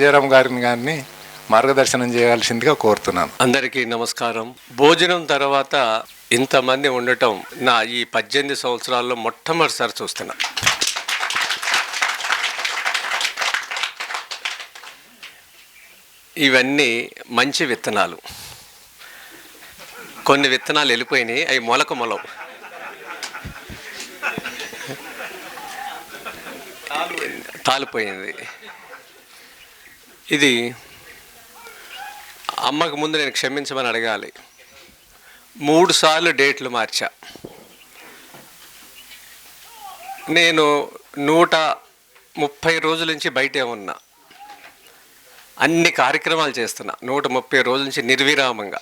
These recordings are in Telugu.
విజయరామ్ గారిని మార్గదర్శనం చేయాల్సిందిగా కోరుతున్నాను. అందరికీ నమస్కారం. భోజనం తర్వాత ఇంతమంది ఉండటం నా ఈ 18 సంవత్సరాల్లో మొట్టమొదటిసారి చూస్తున్నా. ఇవన్నీ మంచి విత్తనాలు. కొన్ని విత్తనాలు వెళ్ళిపోయినాయి, అవి మొలవు. తాలిపోయింది. ఇది అమ్మకు ముందు నేను క్షమించమని అడగాలి. 3 సార్లు డేట్లు మార్చా. నేను 130 రోజుల నుంచి బయటే ఉన్నా. అన్ని కార్యక్రమాలు చేస్తున్నా 130 రోజుల నుంచి నిర్విరామంగా.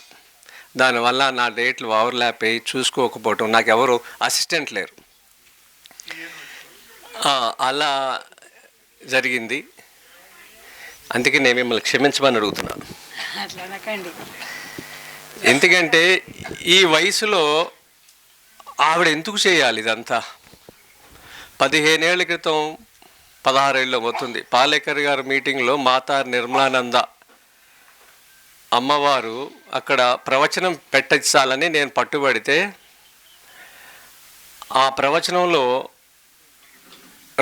దానివల్ల నా డేట్లు ఓవర్లాప్ అయ్యి చూసుకోకపోవటం, నాకెవరు అసిస్టెంట్ లేరు, అలా జరిగింది. అందుకే నేను మిమ్మల్ని క్షమించమని అడుగుతున్నాను. ఎందుకంటే ఈ వయసులో ఆవిడ ఎందుకు చేయాలి ఇదంతా? 15 ఏళ్ల క్రితం 16 ఏళ్ళు అవుతుంది, పాలేకర్ గారి మీటింగ్లో మాతా నిర్మలానంద అమ్మవారు అక్కడ ప్రవచనం పెట్టాలని నేను పట్టుబడితే, ఆ ప్రవచనంలో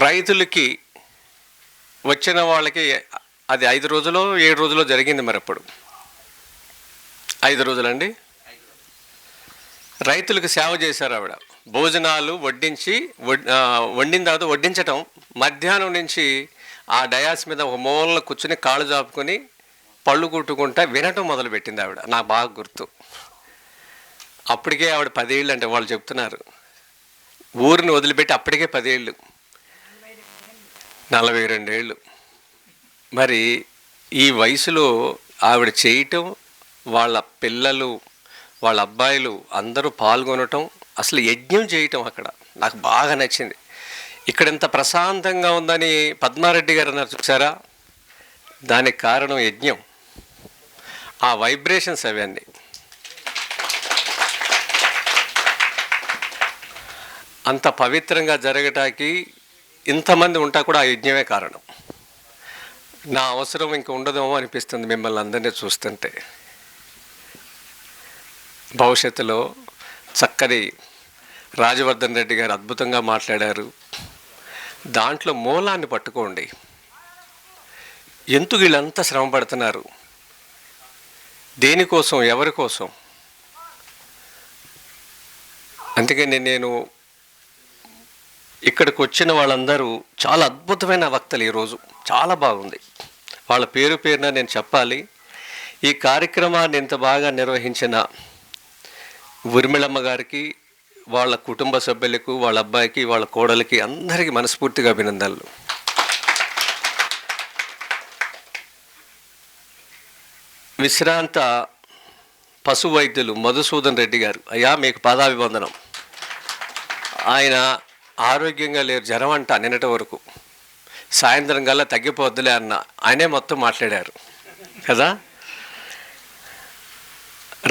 రైతులకి వచ్చిన వాళ్ళకి అది 5 రోజులో 7 రోజులో జరిగింది. మరి అప్పుడు 5 రోజులండి రైతులకు సేవ చేశారు ఆవిడ. భోజనాలు వడ్డించి వండిన తర్వాత వడ్డించటం, మధ్యాహ్నం నుంచి ఆ డయాస్ మీద ఒక మూలలో కూర్చుని కాళ్ళు చాపుకొని పళ్ళు కుట్టుకుంటా వినటం మొదలుపెట్టింది ఆవిడ. నాకు బాగా గుర్తు. అప్పటికే ఆవిడ 10 ఏళ్ళు అంటే వాళ్ళు చెప్తున్నారు. ఊరిని వదిలిపెట్టి అప్పటికే 10 ఏళ్ళు, 42 ఏళ్ళు. మరి ఈ వయసులో ఆవిడ చేయటం, వాళ్ళ పిల్లలు వాళ్ళ అబ్బాయిలు అందరూ పాల్గొనటం, అసలు యజ్ఞం చేయటం అక్కడ నాకు బాగా నచ్చింది. ఇక్కడ ఇంత ప్రశాంతంగా ఉందని పద్మారెడ్డి గారు అన్నారు చూసారా, దానికి కారణం యజ్ఞం. ఆ వైబ్రేషన్స్ అవన్నీ. అంత పవిత్రంగా జరగటానికి ఇంతమంది ఉంటా కూడా ఆ యజ్ఞమే కారణం. నా అవసరం ఇంక ఉండదేమో అనిపిస్తుంది మిమ్మల్ని అందరినీ చూస్తుంటే. భవిష్యత్తులో చక్కని రాజవర్ధన్ రెడ్డి గారు అద్భుతంగా మాట్లాడారు. దాంట్లో మూలాన్ని పట్టుకోండి. ఎందుకు వీళ్ళంతా శ్రమ పడుతున్నారు? దేనికోసం? ఎవరి కోసం? అందుకని నేను ఇక్కడికి వచ్చిన వాళ్ళందరూ చాలా అద్భుతమైన వక్తలు. ఈరోజు చాలా బాగుంది. వాళ్ళ పేరున నేను చెప్పాలి. ఈ కార్యక్రమాన్ని ఇంత బాగా నిర్వహించిన ఉర్మిళమ్మ గారికి, వాళ్ళ కుటుంబ సభ్యులకు, వాళ్ళ అబ్బాయికి, వాళ్ళ కోడలికి అందరికీ మనస్ఫూర్తిగా అభినందనలు. విశ్రాంత పశు వైద్యులు మధుసూదన్ రెడ్డి గారు, అయ్యా మీకు పాదాభివందనం. ఆయన ఆరోగ్యంగా లేరు, జ్వరం అంట నిన్నటి వరకు. సాయంత్రం కల్లా తగ్గిపోద్దులే అన్న ఆయనే మొత్తం మాట్లాడారు కదా.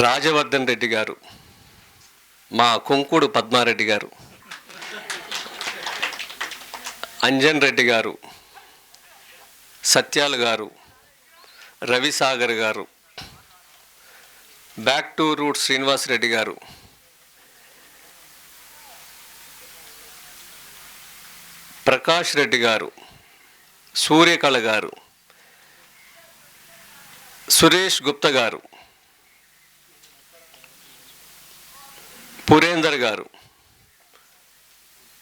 రాజవర్ధన్ రెడ్డి గారు, మా కొంకుడు పద్మారెడ్డి గారు, అంజన్ రెడ్డి గారు, సత్యాలు గారు, రవిసాగర్ గారు, back to root Srinivas Reddy గారు, ప్రకాష్ రెడ్డి గారు, సూర్యకళ గారు, సురేష్ గుప్తా గారు, పురేందర్ గారు,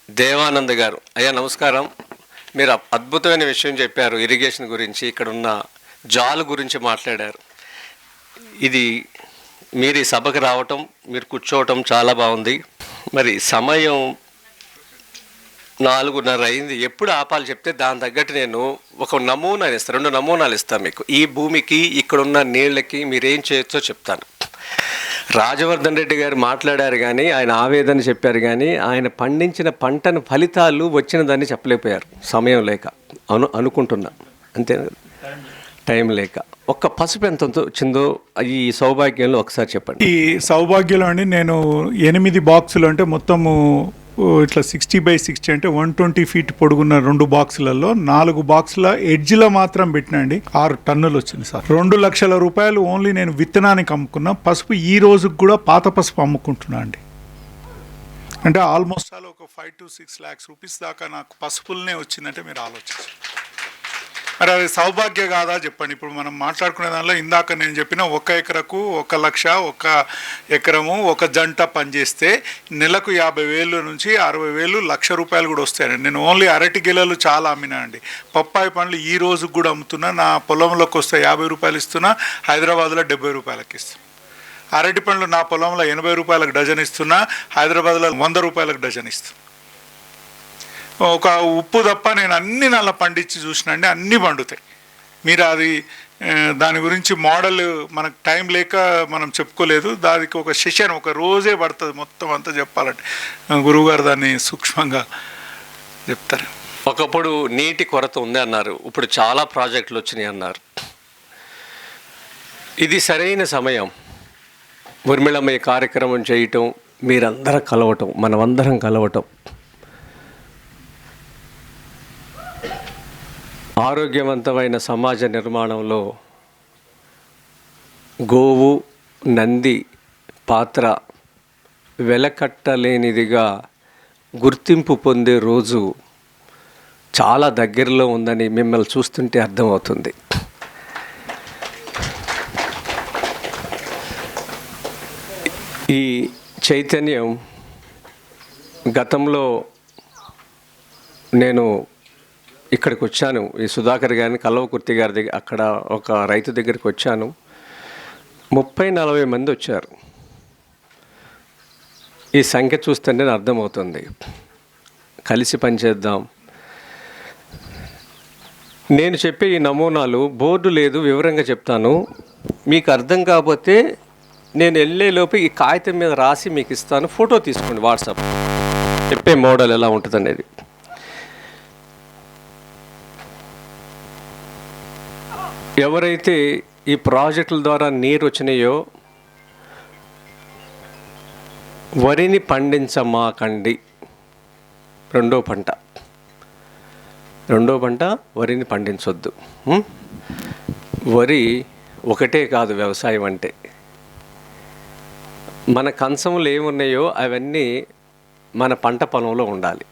దేవానంద్ గారు. అయ్యా నమస్కారం. మీరు అద్భుతమైన విషయం చెప్పారు. ఇరిగేషన్ గురించి, ఇక్కడున్న జాలు గురించి మాట్లాడారు. ఇది మీరు ఈ సభకు రావటం, మీరు కూర్చోవటం చాలా బాగుంది. మరి సమయం 4:30 అయింది. ఎప్పుడు ఆపాలి చెప్తే దాని తగ్గట్టు నేను ఒక నమూనా ఇస్తాను, 2 నమూనాలు ఇస్తాను మీకు. ఈ భూమికి, ఇక్కడున్న నీళ్ళకి మీరేం చేయొచ్చో చెప్తాను. రాజవర్ధన్ రెడ్డి గారు మాట్లాడారు కానీ, ఆయన ఆవేదన చెప్పారు కానీ, ఆయన పండించిన పంటను ఫలితాలు వచ్చిన దాన్ని చెప్పలేకపోయారు, సమయం లేక. అనుకుంటున్నా అంతే, టైం లేక. ఒక్క పసుపు ఎంత వచ్చిందో ఈ సౌభాగ్యంలో ఒకసారి చెప్పండి. ఈ సౌభాగ్యంలో అండి నేను 8 బాక్సులు, అంటే మొత్తము ఇట్లా 60x60 అంటే 120 ఫీట్ పొడుగున్న 2 బాక్సులలో 4 బాక్సుల ఎడ్జ్లో మాత్రం పెట్టినండి 6 టన్నులు వచ్చింది సార్. 2 లక్షల రూపాయలు ఓన్లీ నేను విత్తనానికి అమ్ముకున్నా. పసుపు ఈ రోజుకి కూడా పాత పసుపు అమ్ముకుంటున్నా అండి. అంటే ఆల్మోస్ట్ ఆల్ ఒక 5 to 6 lakhs రూపీస్ దాకా నాకు పసుపులనే వచ్చిందంటే మీరు ఆలోచించండి. మరి అది సౌభాగ్య కాదా చెప్పండి. ఇప్పుడు మనం మాట్లాడుకునే దానిలో ఇందాక నేను చెప్పిన 1 ఎకరకు 1 లక్ష, 1 ఎకరము 1 జంట పనిచేస్తే నెలకు 50,000 నుంచి 60,000, 1,00,000 రూపాయలు కూడా వస్తాయండి. నేను ఓన్లీ అరటి గిలలు చాలా అమ్మినా అండి. పప్పాయి పండ్లు ఈ రోజుకి కూడా అమ్ముతున్నా. నా పొలంలోకి వస్తే 50 రూపాయలు ఇస్తున్నా, హైదరాబాద్లో 70 రూపాయలకి ఇస్తున్నా. అరటి పండ్లు నా పొలంలో 80 రూపాయలకు డజన్ ఇస్తున్నా, హైదరాబాద్లో 100 రూపాయలకు డజన్ ఇస్తున్నా. ఒక ఉప్పు తప్ప నేను అన్ని నల్ల పండించి చూసినండి, అన్నీ పండుతాయి. మీరు అది దాని గురించి మోడల్ మనకు టైం లేక మనం చెప్పుకోలేదు. దానికి ఒక సెషన్ ఒక రోజే పడుతుంది మొత్తం అంతా చెప్పాలంటే. గురువుగారు దాన్ని సూక్ష్మంగా చెప్తారు. ఒకప్పుడు నీటి కొరత ఉంది అన్నారు, ఇప్పుడు చాలా ప్రాజెక్టులు వచ్చినాయి అన్నారు. ఇది సరైన సమయం. ఊర్మిళమ్మ ఈ కార్యక్రమం చేయటం, మీరందరం కలవటం, మనమందరం కలవటం, ఆరోగ్యవంతమైన సమాజ నిర్మాణంలో గోవు, నంది పాత్ర వెలకట్టలేనిదిగా గుర్తింపు పొందే రోజు చాలా దగ్గరలో ఉందని మిమ్మల్ని చూస్తుంటే అర్థమవుతుంది. ఈ చైతన్యం గతంలో నేను ఇక్కడికి వచ్చాను, ఈ సుధాకర్ గారిని కల్వకుర్తి గారి దగ్గర, అక్కడ ఒక రైతు దగ్గరికి వచ్చాను. 30-40 మంది వచ్చారు. ఈ సంఖ్య చూస్తుంటే అర్థమవుతుంది. కలిసి పనిచేద్దాం. నేను చెప్పే ఈ నమూనాలు బోర్డు లేదు, వివరంగా చెప్తాను. మీకు అర్థం కాకపోతే నేను వెళ్ళేలోపు ఈ కాగితం మీద రాసి మీకు ఇస్తాను, ఫోటో తీసుకోండి వాట్సాప్. చెప్పే మోడల్ ఎలా ఉంటుంది అనేది. ఎవరైతే ఈ ప్రాజెక్టుల ద్వారా నీరు వచ్చినాయో వరిని పండించమాకండి. రెండో పంట వరిని పండించొద్దు. వరి ఒకటే కాదు వ్యవసాయం అంటే. మన కంచములు ఏమున్నాయో అవన్నీ మన పంట పొలంలో ఉండాలి.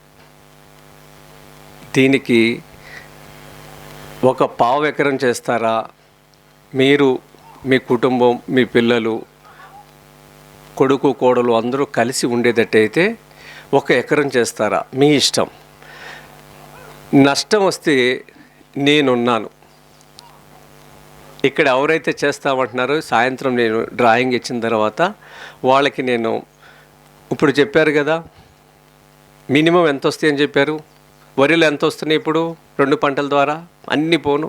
దీనికి ఒక 1/4 ఎకరం చేస్తారా, మీరు మీ కుటుంబం, మీ పిల్లలు, కొడుకు కోడలు అందరూ కలిసి ఉండేటట్టయితే 1 ఎకరం చేస్తారా, మీ ఇష్టం. నష్టం వస్తే నేనున్నాను. ఇక్కడ ఎవరైతే చేస్తామంటున్నారో సాయంత్రం నేను డ్రాయింగ్ ఇచ్చిన తర్వాత వాళ్ళకి నేను, ఇప్పుడు చెప్పారు కదా మినిమం ఎంత వస్తాయి అని చెప్పారు. వరిలో ఎంత వస్తున్నాయి ఇప్పుడు 2 పంటల ద్వారా అన్ని పోను?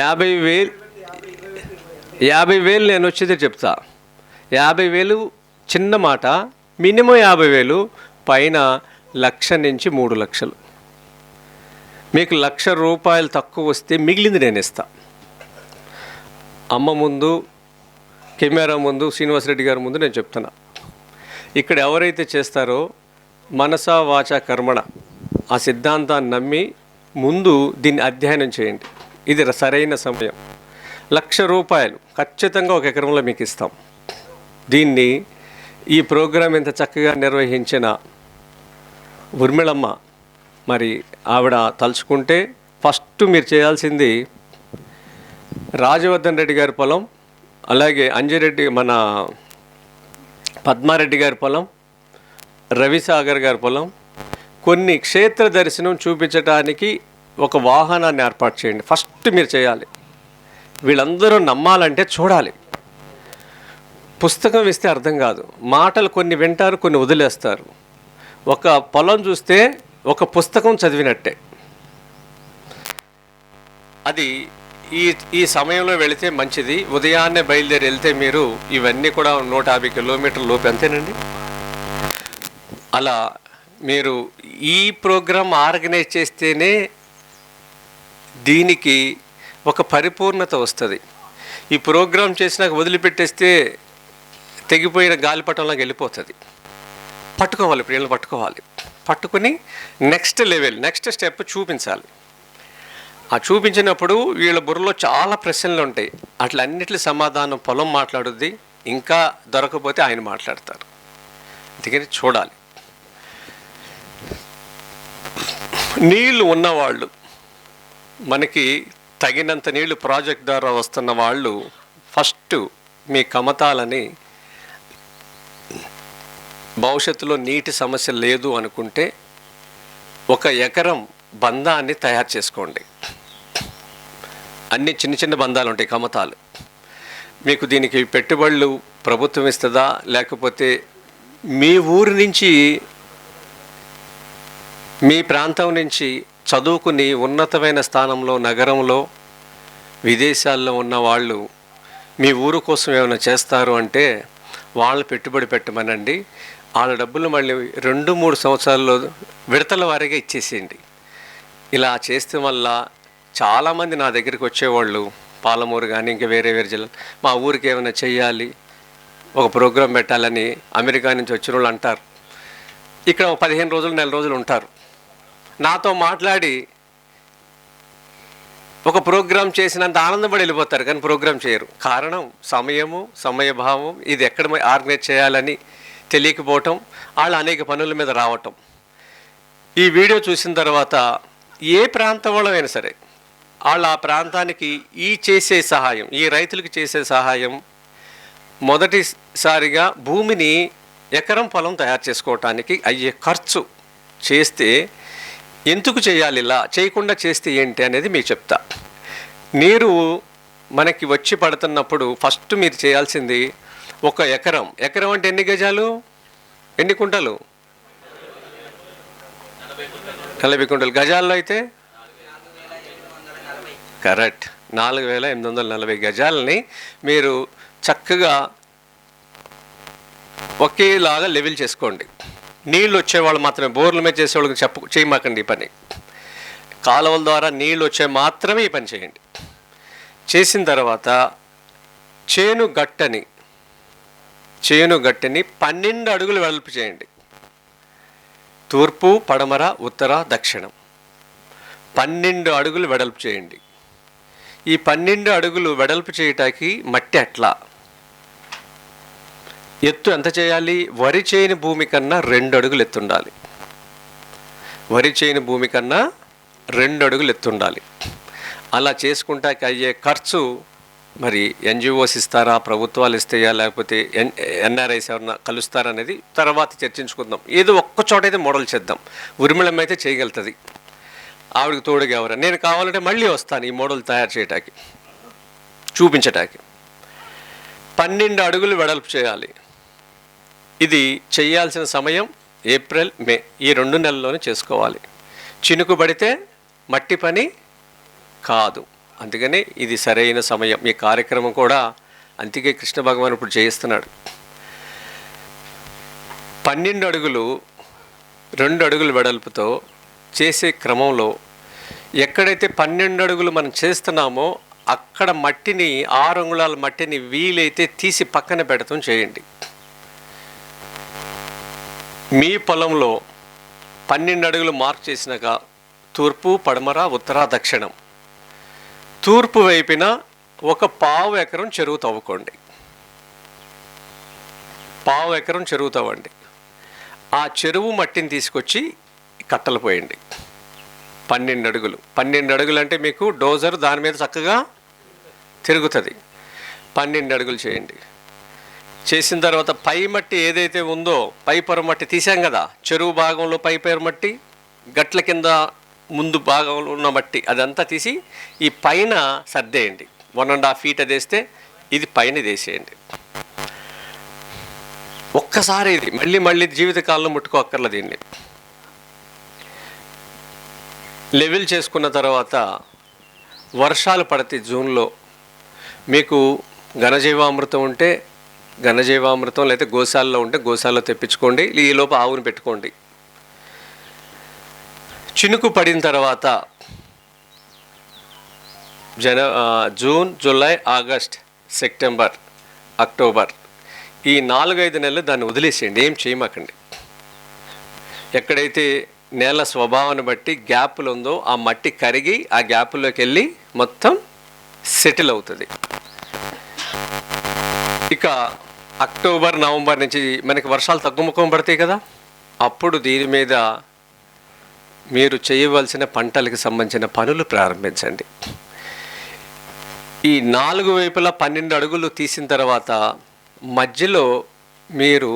50,000 నేను వచ్చేది చెప్తా. 50,000 చిన్న మాట. మినిమం 50,000, పైన 1,00,000 నుంచి 3 లక్షలు. మీకు 1,00,000 రూపాయలు తక్కువ వస్తే మిగిలింది నేను ఇస్తా. అమ్మ ముందు, కెమెరా ముందు, శ్రీనివాసరెడ్డి గారి ముందు నేను చెప్తున్నా. ఇక్కడ ఎవరైతే చేస్తారో మనసా వాచా కర్మణ ఆ సిద్ధాంతాన్ని నమ్మి ముందు దీన్ని అధ్యయనం చేయండి. ఇది సరైన సమయం. 1,00,000 రూపాయలు ఖచ్చితంగా 1 ఎకరంలో మీకు ఇస్తాం. దీన్ని ఈ ప్రోగ్రాం ఎంత చక్కగా నిర్వహించిన ఊర్మిళమ్మ, మరి ఆవిడ తలుచుకుంటే ఫస్ట్ మీరు చేయాల్సింది రాజవర్ధన్ రెడ్డి గారి పొలం, అలాగే అంజిరెడ్డి మన పద్మారెడ్డి గారి పొలం, రవిసాగర్ గారి పొలం, కొన్ని క్షేత్ర దర్శనం చూపించడానికి ఒక వాహనాన్ని ఏర్పాటు చేయండి. ఫస్ట్ మీరు చేయాలి. వీళ్ళందరూ నమ్మాలంటే చూడాలి. పుస్తకం ఇస్తే అర్థం కాదు. మాటలు కొన్ని వింటారు, కొన్ని వదిలేస్తారు. ఒక పొలం చూస్తే ఒక పుస్తకం చదివినట్టే. అది ఈ సమయంలో వెళితే మంచిది. ఉదయాన్నే బయలుదేరి వెళ్తే మీరు ఇవన్నీ కూడా 150 కిలోమీటర్ల లోపు అంతేనండి. అలా మీరు ఈ ప్రోగ్రాం ఆర్గనైజ్ చేస్తేనే దీనికి ఒక పరిపూర్ణత వస్తుంది. ఈ ప్రోగ్రాం చేసినాక వదిలిపెట్టేస్తే తెగిపోయిన గాలిపటంలాగా వెళ్ళిపోతుంది. పట్టుకోవాలి, ఇప్పుడు వీళ్ళని పట్టుకుని నెక్స్ట్ లెవెల్, నెక్స్ట్ స్టెప్ చూపించాలి. ఆ చూపించినప్పుడు వీళ్ళ బుర్రలో చాలా ప్రశ్నలు ఉంటాయి. అట్లన్నిటి సమాధానం పొలం మాట్లాడుద్ది, ఇంకా దొరకపోతే ఆయన మాట్లాడతారు. అందుకని చూడాలి. నీళ్లు ఉన్నవాళ్ళు, మనకి తగినంత నీళ్లు ప్రాజెక్ట్ ద్వారా వస్తున్న వాళ్ళు ఫస్ట్ మీ కమతాలని, భవిష్యత్తులో నీటి సమస్య లేదు అనుకుంటే 1 ఎకరం బంధాన్ని తయారు చేసుకోండి. అన్ని చిన్న చిన్న బంధాలు ఉంటాయి, కమతాలు. మీకు దీనికి పెట్టుబడులు ప్రభుత్వం ఇస్తుందా, లేకపోతే మీ ఊరు నుంచి, మీ ప్రాంతం నుంచి చదువుకుని ఉన్నతమైన స్థానంలో, నగరంలో, విదేశాల్లో ఉన్న వాళ్ళు మీ ఊరు కోసం ఏమైనా చేస్తారు అంటే వాళ్ళు పెట్టుబడి పెట్టమనండి. వాళ్ళ డబ్బులు మళ్ళీ 2-3 సంవత్సరాల్లో విడతల వారీగా ఇచ్చేసేయండి. ఇలా చేస్తే వల్ల చాలామంది నా దగ్గరికి వచ్చేవాళ్ళు, పాలమూరు కానీ ఇంకా వేరే జిల్లాలు, మా ఊరికి ఏమైనా చెయ్యాలి, ఒక ప్రోగ్రాం పెట్టాలని అమెరికా నుంచి వచ్చిన వాళ్ళు అంటారు. ఇక్కడ 15 రోజులు, నెల రోజులు ఉంటారు. నాతో మాట్లాడి ఒక ప్రోగ్రాం చేసినంత ఆనందపడి వెళ్ళిపోతారు, కానీ ప్రోగ్రాం చేయరు. కారణం సమయము, సమయభావం, ఇది ఎక్కడ ఆర్గనైజ్ చేయాలని తెలియకపోవటం, వాళ్ళు అనేక పనుల మీద రావటం. ఈ వీడియో చూసిన తర్వాత ఏ ప్రాంతం వాళ్ళైనా సరే వాళ్ళు ఆ ప్రాంతానికి చేసే సహాయం, ఈ రైతులకు చేసే సహాయం, మొదటిసారిగా భూమిని ఎకరం పొలం తయారు చేసుకోవటానికి అయ్యే ఖర్చు చేస్తే ఎందుకు చేయాలి, ఇలా చేయకుండా చేస్తే ఏంటి అనేది మీకు చెప్తా. నీరు మనకి వచ్చి పడుతున్నప్పుడు ఫస్ట్ మీరు చేయాల్సింది 1 ఎకరం. ఎకరం అంటే ఎన్ని గజాలు, ఎన్ని కుంటలు? 40 కుంటలు. గజాల్లో అయితే కరెక్ట్ 4840 గజాలని మీరు చక్కగా ఒకేలాగా లెవెల్ చేసుకోండి. నీళ్ళు వచ్చేవాళ్ళు మాత్రమే, బోర్ల మీద చేసేవాళ్ళకి చేయమాకండి ఈ పని. కాలువల ద్వారా నీళ్ళు వచ్చే మాత్రమే ఈ పని చేయండి. చేసిన తర్వాత చేను గట్టని 12 అడుగులు వెడల్పు చేయండి. తూర్పు, పడమర, ఉత్తర, దక్షిణం 12 అడుగులు వెడల్పు చేయండి. ఈ 12 అడుగులు వెడల్పు చేయటానికి మట్టి ఎట్లా, ఎత్తు ఎంత చేయాలి? వరి చేయని భూమి కన్నా 2 అడుగులు ఎత్తుండాలి. వరి చేయని భూమి కన్నా 2 అడుగులు ఎత్తుండాలి. అలా చేసుకుంటాకి అయ్యే ఖర్చు మరి ఎన్జిఓస్ ఇస్తారా, ప్రభుత్వాలు ఇస్తాయా, లేకపోతే ఎన్ఆర్ఐస్ ఎవరన్నా కలుస్తారనేది తర్వాత చర్చించుకుందాం. ఏదో ఒక్క చోట అయితే మోడల్ చేద్దాం. ఉరిమిళం అయితే చేయగలుగుతుంది, ఆవిడకి తోడుగా ఎవరు. నేను కావాలంటే మళ్ళీ వస్తాను ఈ మోడల్ తయారు చేయటానికి, చూపించటానికి. 12 అడుగులు వెడల్పు చేయాలి. ఇది చేయాల్సిన సమయం ఏప్రిల్, మే, ఈ 2 నెలల్లోనే చేసుకోవాలి. చినుకు పడితే మట్టి పని కాదు. అందుకని ఇది సరైన సమయం. ఈ కార్యక్రమం కూడా అందుకే కృష్ణ భగవాన్ ఇప్పుడు చేయిస్తున్నాడు. 12 అడుగులు 2 అడుగులు వెడల్పుతో చేసే క్రమంలో ఎక్కడైతే 12 అడుగులు మనం చేస్తున్నామో అక్కడ మట్టిని, 6 అంగుళాల మట్టిని వీలైతే తీసి పక్కన పెడతాం చేయండి. మీ పొలంలో 12 అడుగులు మార్క్ చేసినాక తూర్పు, పడమర, ఉత్తర, దక్షిణం, తూర్పు వైపున 1/4 ఎకరం చెరువు తవ్వుకోండి. 1/4 ఎకరం చెరువు తవ్వండి. ఆ చెరువు మట్టిని తీసుకొచ్చి కట్టలు పోయండి. 12 అడుగులు. 12 అడుగులు అంటే మీకు డోజర్ దాని మీద చక్కగా తిరుగుతుంది. 12 అడుగులు చేయండి. చేసిన తర్వాత పై మట్టి ఏదైతే ఉందో, పై పొర మట్టి తీసాం కదా, చెరువు భాగంలో పై పొర మట్టి, గట్ల కింద ముందు భాగంలో ఉన్న మట్టి అదంతా తీసి ఈ పైన సర్దేయండి. 1.5 feet అది వేస్తే ఇది పైన వేసేయండి. ఒక్కసారి ఇది మళ్ళీ జీవితకాలంలో ముట్టుకోక్కర్ల. దీన్ని లెవెల్ చేసుకున్న తర్వాత వర్షాలు పడితే జూన్లో మీకు ఘనజీవామృతం ఉంటే ఘనజీవామృతం, లేకపోతే గోశాలలో ఉంటే గోశాలలో తెప్పించుకోండి. ఈలోపు ఆవును పెట్టుకోండి. చినుకు పడిన తర్వాత June, July, August September, October ఈ 4-5 నెలలు దాన్ని వదిలేసేయండి, ఏం చేయమాకండి. ఎక్కడైతే నేల స్వభావాన్ని బట్టి గ్యాప్లు ఉందో ఆ మట్టి కరిగి ఆ గ్యాప్లోకి వెళ్ళి మొత్తం సెటిల్ అవుతుంది. ఇక అక్టోబర్, నవంబర్ నుంచి మనకి వర్షాలు తగ్గుముఖం పడతాయి కదా, అప్పుడు దీని మీద మీరు చేయవలసిన పంటలకు సంబంధించిన పనులు ప్రారంభించండి. ఈ 4 వైపులా 12 అడుగులు తీసిన తర్వాత మధ్యలో మీరు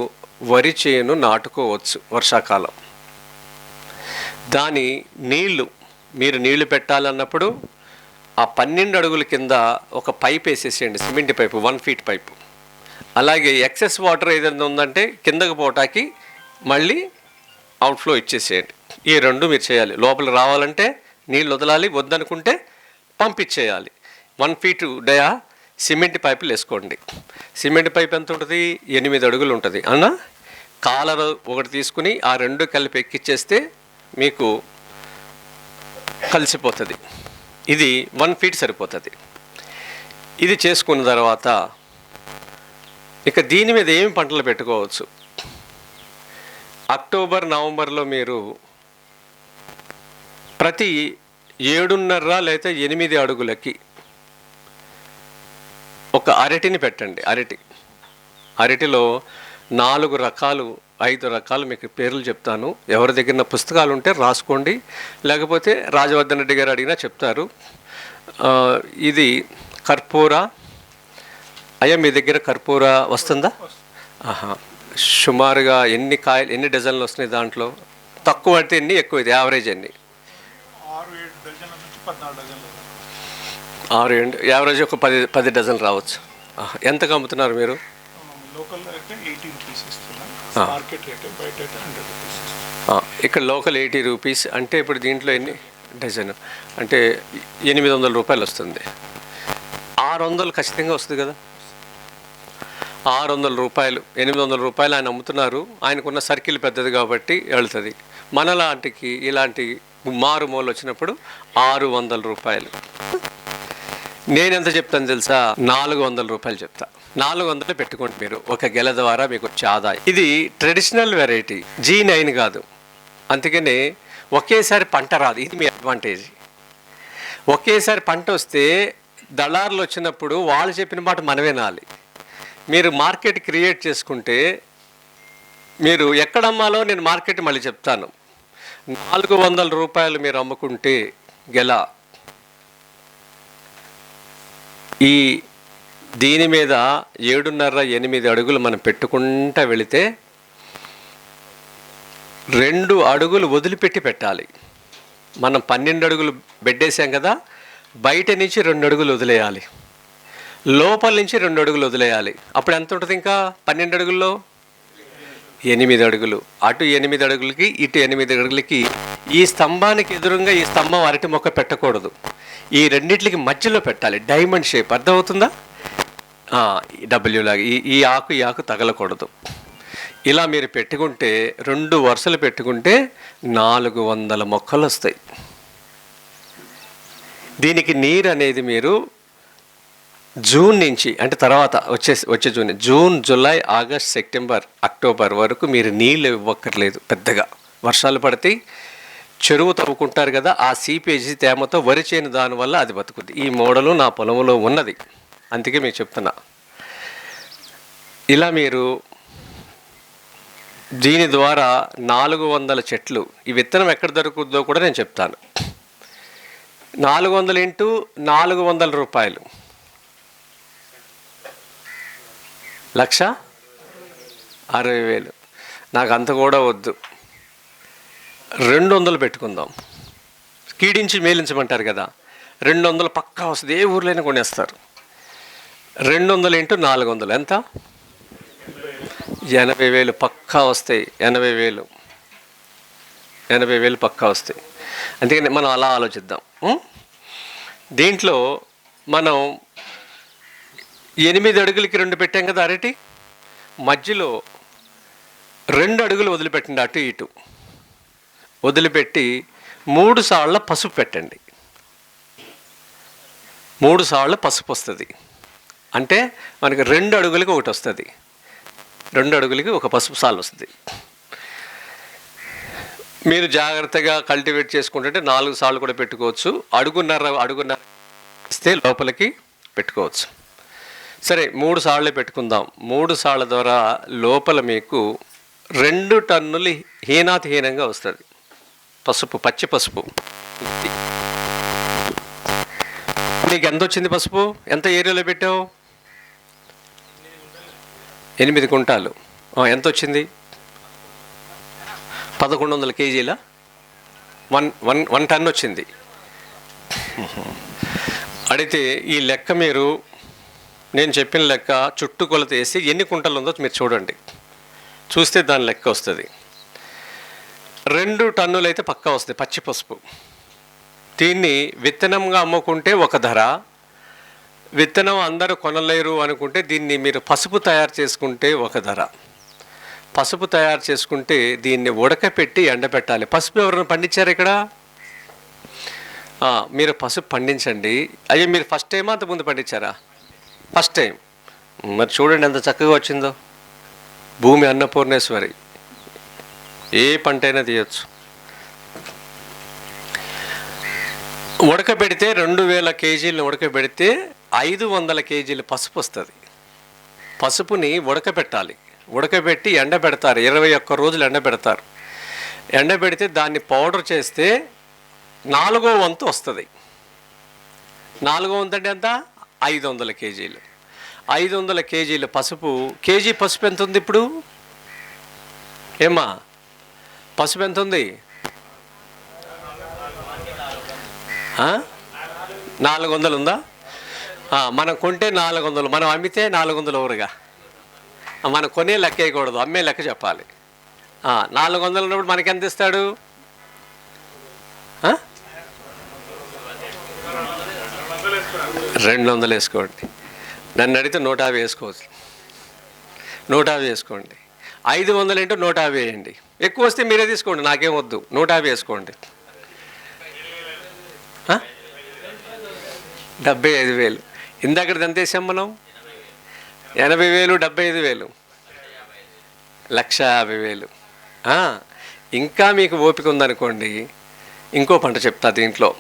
వరి చేను నాటుకోవచ్చు. వర్షాకాలం దాని మీరు నీళ్లు పెట్టాలన్నప్పుడు ఆ 12 అడుగుల కింద ఒక పైప్ వేసేసేయండి, సిమెంట్ పైపు, 1 ఫీట్ పైపు. అలాగే ఎక్సెస్ వాటర్ ఏదైనా ఉందంటే కిందకు పోటాకి మళ్ళీ అవుట్ఫ్లో ఇచ్చేసేయండి. ఈ 2 మీరు చేయాలి. లోపల రావాలంటే నీళ్ళు వదలాలి, వద్దనుకుంటే పంపించేయాలి. 1 ఫీట్ డయా సిమెంట్ పైపులు వేసుకోండి. సిమెంట్ పైప్ ఎంత ఉంటుంది? 8 అడుగులు ఉంటుంది అన్న. కాలర్ ఒకటి తీసుకుని ఆ 2 కలిపి ఎక్కిచ్చేస్తే మీకు కలిసిపోతుంది. ఇది 1 ఫీట్ సరిపోతుంది. ఇది చేసుకున్న తర్వాత ఇక దీని మీద ఏమి పంటలు పెట్టుకోవచ్చు. అక్టోబర్, నవంబర్లో మీరు ప్రతి 7.5 లేదా 8 అడుగులకి ఒక అరటిని పెట్టండి. అరటిలో 4 రకాలు 5 రకాలు మీకు పేర్లు చెప్తాను. ఎవరి దగ్గర పుస్తకాలు ఉంటే రాసుకోండి, లేకపోతే రాజవర్ధన్ రెడ్డి గారు అడిగినా చెప్తారు. ఇది కర్పూర. అయ్యా మీ దగ్గర కర్పూర వస్తుందా? సుమారుగా ఎన్ని డజన్లు వస్తున్నాయి దాంట్లో? తక్కువ అయితే ఎన్ని, ఎక్కువ అయితే యావరేజ్ ఎన్ని? 6-7 యావరేజ్ ఒక 10 డజన్లు రావచ్చు. ఎంతకు అమ్ముతున్నారు మీరు? ఇక్కడ లోకల్ 80 రూపీస్. అంటే ఇప్పుడు దీంట్లో ఎన్ని డజన్ అంటే 800 రూపాయలు వస్తుంది. 600 ఖచ్చితంగా వస్తుంది కదా. 600 రూపాయలు, 800 రూపాయలు ఆయన అమ్ముతున్నారు. ఆయనకున్న సర్కిల్ పెద్దది కాబట్టి వెళుతుంది. మనలాంటికి ఇలాంటి మారుమూలు వచ్చినప్పుడు 600 రూపాయలు. నేనెంత చెప్తాను తెలుసా? 400 రూపాయలు చెప్తా. 400 పెట్టుకోండి మీరు ఒక గెల ద్వారా మీకు వచ్చే ఆదాయం. ఇది ట్రెడిషనల్ వెరైటీ, G9 కాదు. అందుకనే ఒకేసారి పంట రాదు. ఇది మీ అడ్వాంటేజ్. ఒకేసారి పంట వస్తే దళారులు వచ్చినప్పుడు వాళ్ళు చెప్పిన మాట మనం వినాలి. మీరు మార్కెట్ క్రియేట్ చేసుకుంటే మీరు ఎక్కడ అమ్మాలో నేను మార్కెట్ మళ్ళీ చెప్తాను. 400 రూపాయలు మీరు అమ్ముకుంటే గెల, ఈ దీని మీద 7.5-8 అడుగులు మనం పెట్టుకుంటా వెళితే 2 అడుగులు వదిలిపెట్టి పెట్టాలి. మనం 12 అడుగులు బెడ్డేసాం కదా, బయట నుంచి 2 అడుగులు వదిలేయాలి, లోపల నుంచి 2 అడుగులు వదిలేయాలి. అప్పుడు ఎంత ఉంటుంది? ఇంకా 12 అడుగుల్లో 8 అడుగులు. అటు 8 అడుగులకి ఇటు 8 అడుగులకి. ఈ స్తంభానికి ఎదురుగా ఈ స్తంభం అరటి మొక్క పెట్టకూడదు. ఈ రెండిట్లకి మధ్యలో పెట్టాలి, డైమండ్ షేప్. అర్థమవుతుందా? డబ్ల్యూ లాగా ఈ ఆకు తగలకూడదు. ఇలా మీరు పెట్టుకుంటే 2 వరుసలు పెట్టుకుంటే 400 మొక్కలు వస్తాయి. దీనికి నీరు అనేది మీరు జూన్ నుంచి అంటే తర్వాత వచ్చే June, July, August, September, October వరకు మీరు నీళ్ళు ఇవ్వక్కర్లేదు. పెద్దగా వర్షాలు పడితే చెరువు తవ్వుకుంటారు కదా, ఆ సీపేజీ తేమతో వరి చేను దానివల్ల అది బతుకుద్ది. ఈ మోడలు నా పొలంలో ఉన్నది, అందుకే మీకు చెప్తున్నా. ఇలా మీరు దీని ద్వారా 400 చెట్లు. ఈ విత్తనం ఎక్కడ దొరుకుతుందో కూడా నేను చెప్తాను. 400 ఇంటూ 400 రూపాయలు, 1,60,000. నాకు అంత కూడా వద్దు, 200 పెట్టుకుందాం. కీడించి మేలించమంటారు కదా, 200 పక్కా వస్తుంది. ఏ ఊర్లైనా కొనేస్తారు. 200 ఇంటూ 400 ఎంత? 80,000 పక్కా వస్తాయి. 80,000 పక్కా వస్తాయి. అందుకని మనం అలా ఆలోచిద్దాం. దీంట్లో మనం 8 అడుగులకి 2 పెట్టాం కదా అరటి, మధ్యలో 2 అడుగులు వదిలిపెట్టండి, అటు ఇటు వదిలిపెట్టి 3 సార్ల పసుపు పెట్టండి. 3 సార్లు పసుపు వస్తుంది. అంటే మనకి 2 అడుగులకి ఒకటి వస్తుంది, 2 అడుగులకి ఒక పసుపు సాలు వస్తుంది. మీరు జాగ్రత్తగా కల్టివేట్ చేసుకుంటుంటే 4 సార్లు కూడా పెట్టుకోవచ్చు. అడుగున్నర ఇస్తే లోపలికి పెట్టుకోవచ్చు. సరే 3 సార్లు పెట్టుకుందాం. 3 సార్ల ద్వారా లోపల మీకు 2 టన్నులు హీనంగా వస్తుంది పసుపు, పచ్చి పసుపు. నీకు ఎంత వచ్చింది పసుపు? ఎంత ఏరియాలో పెట్టావు? 8 కుంటాలు. ఎంత వచ్చింది? 1100 కేజీల 1 టన్ వచ్చింది. అడిగితే ఈ లెక్క మీరు, నేను చెప్పిన లెక్క చుట్టుకొలత వేసి ఎన్ని కుంటలు ఉందో మీరు చూడండి, చూస్తే దాని లెక్క వస్తుంది. 2 టన్నులు అయితే పక్కా వస్తుంది పచ్చి పసుపు. దీన్ని విత్తనంగా అమ్ముకుంటే ఒక ధర, విత్తనం అందరూ కొనలేరు అనుకుంటే దీన్ని మీరు పసుపు తయారు చేసుకుంటే ఒక ధర. పసుపు తయారు చేసుకుంటే దీన్ని ఉడకపెట్టి ఎండబెట్టాలి. పసుపు ఎవరైనా పండించారు ఇక్కడ? మీరు పసుపు పండించండి. అయ్యో మీరు ఫస్ట్ టైమా అంతకుముందు పండించారా? First time. మరి చూడండి ఎంత చక్కగా వచ్చిందో. భూమి అన్నపూర్ణేశ్వరి, ఏ పంటైనా తీయచ్చు. ఉడకబెడితే 2000 కేజీలను ఉడకబెడితే 500 కేజీలు పసుపు వస్తుంది. పసుపుని ఉడకబెట్టాలి, ఉడకబెట్టి ఎండబెడతారు. 21 రోజులు ఎండబెడతారు. ఎండబెడితే దాన్ని పౌడర్ చేస్తే 4వ వంతు వస్తుంది. 4వ వంతు అంటే ఎంత? 500 కేజీలు. 500 కేజీల పసుపు. కేజీ పసుపు ఎంత ఉంది ఇప్పుడు? ఏమ్మా పసుపు ఎంత ఉంది? 400 ఉందా? మనం కొంటే 400, మనం అమ్మితే 400 ఓవరుగా. మనం కొనే లెక్క వేయకూడదు, అమ్మే లెక్క చెప్పాలి. 400 ఉన్నప్పుడు మనకి ఎంత ఇస్తాడు? 200 వేసుకోండి. నన్ను అడిగితే 150 వేసుకోవచ్చు. 150 వేసుకోండి. 500 ఏంటో 150 వేయండి. ఎక్కువ వస్తే మీరే తీసుకోండి, నాకేం వద్దు. 150 వేసుకోండి. 75,000. ఇందాకటి ఎంత వేసాం మనం? 80,000, 75,000, 150,000. ఇంకా మీకు ఓపిక ఉందనుకోండి, ఇంకో పంట చెప్తా దీంట్లో.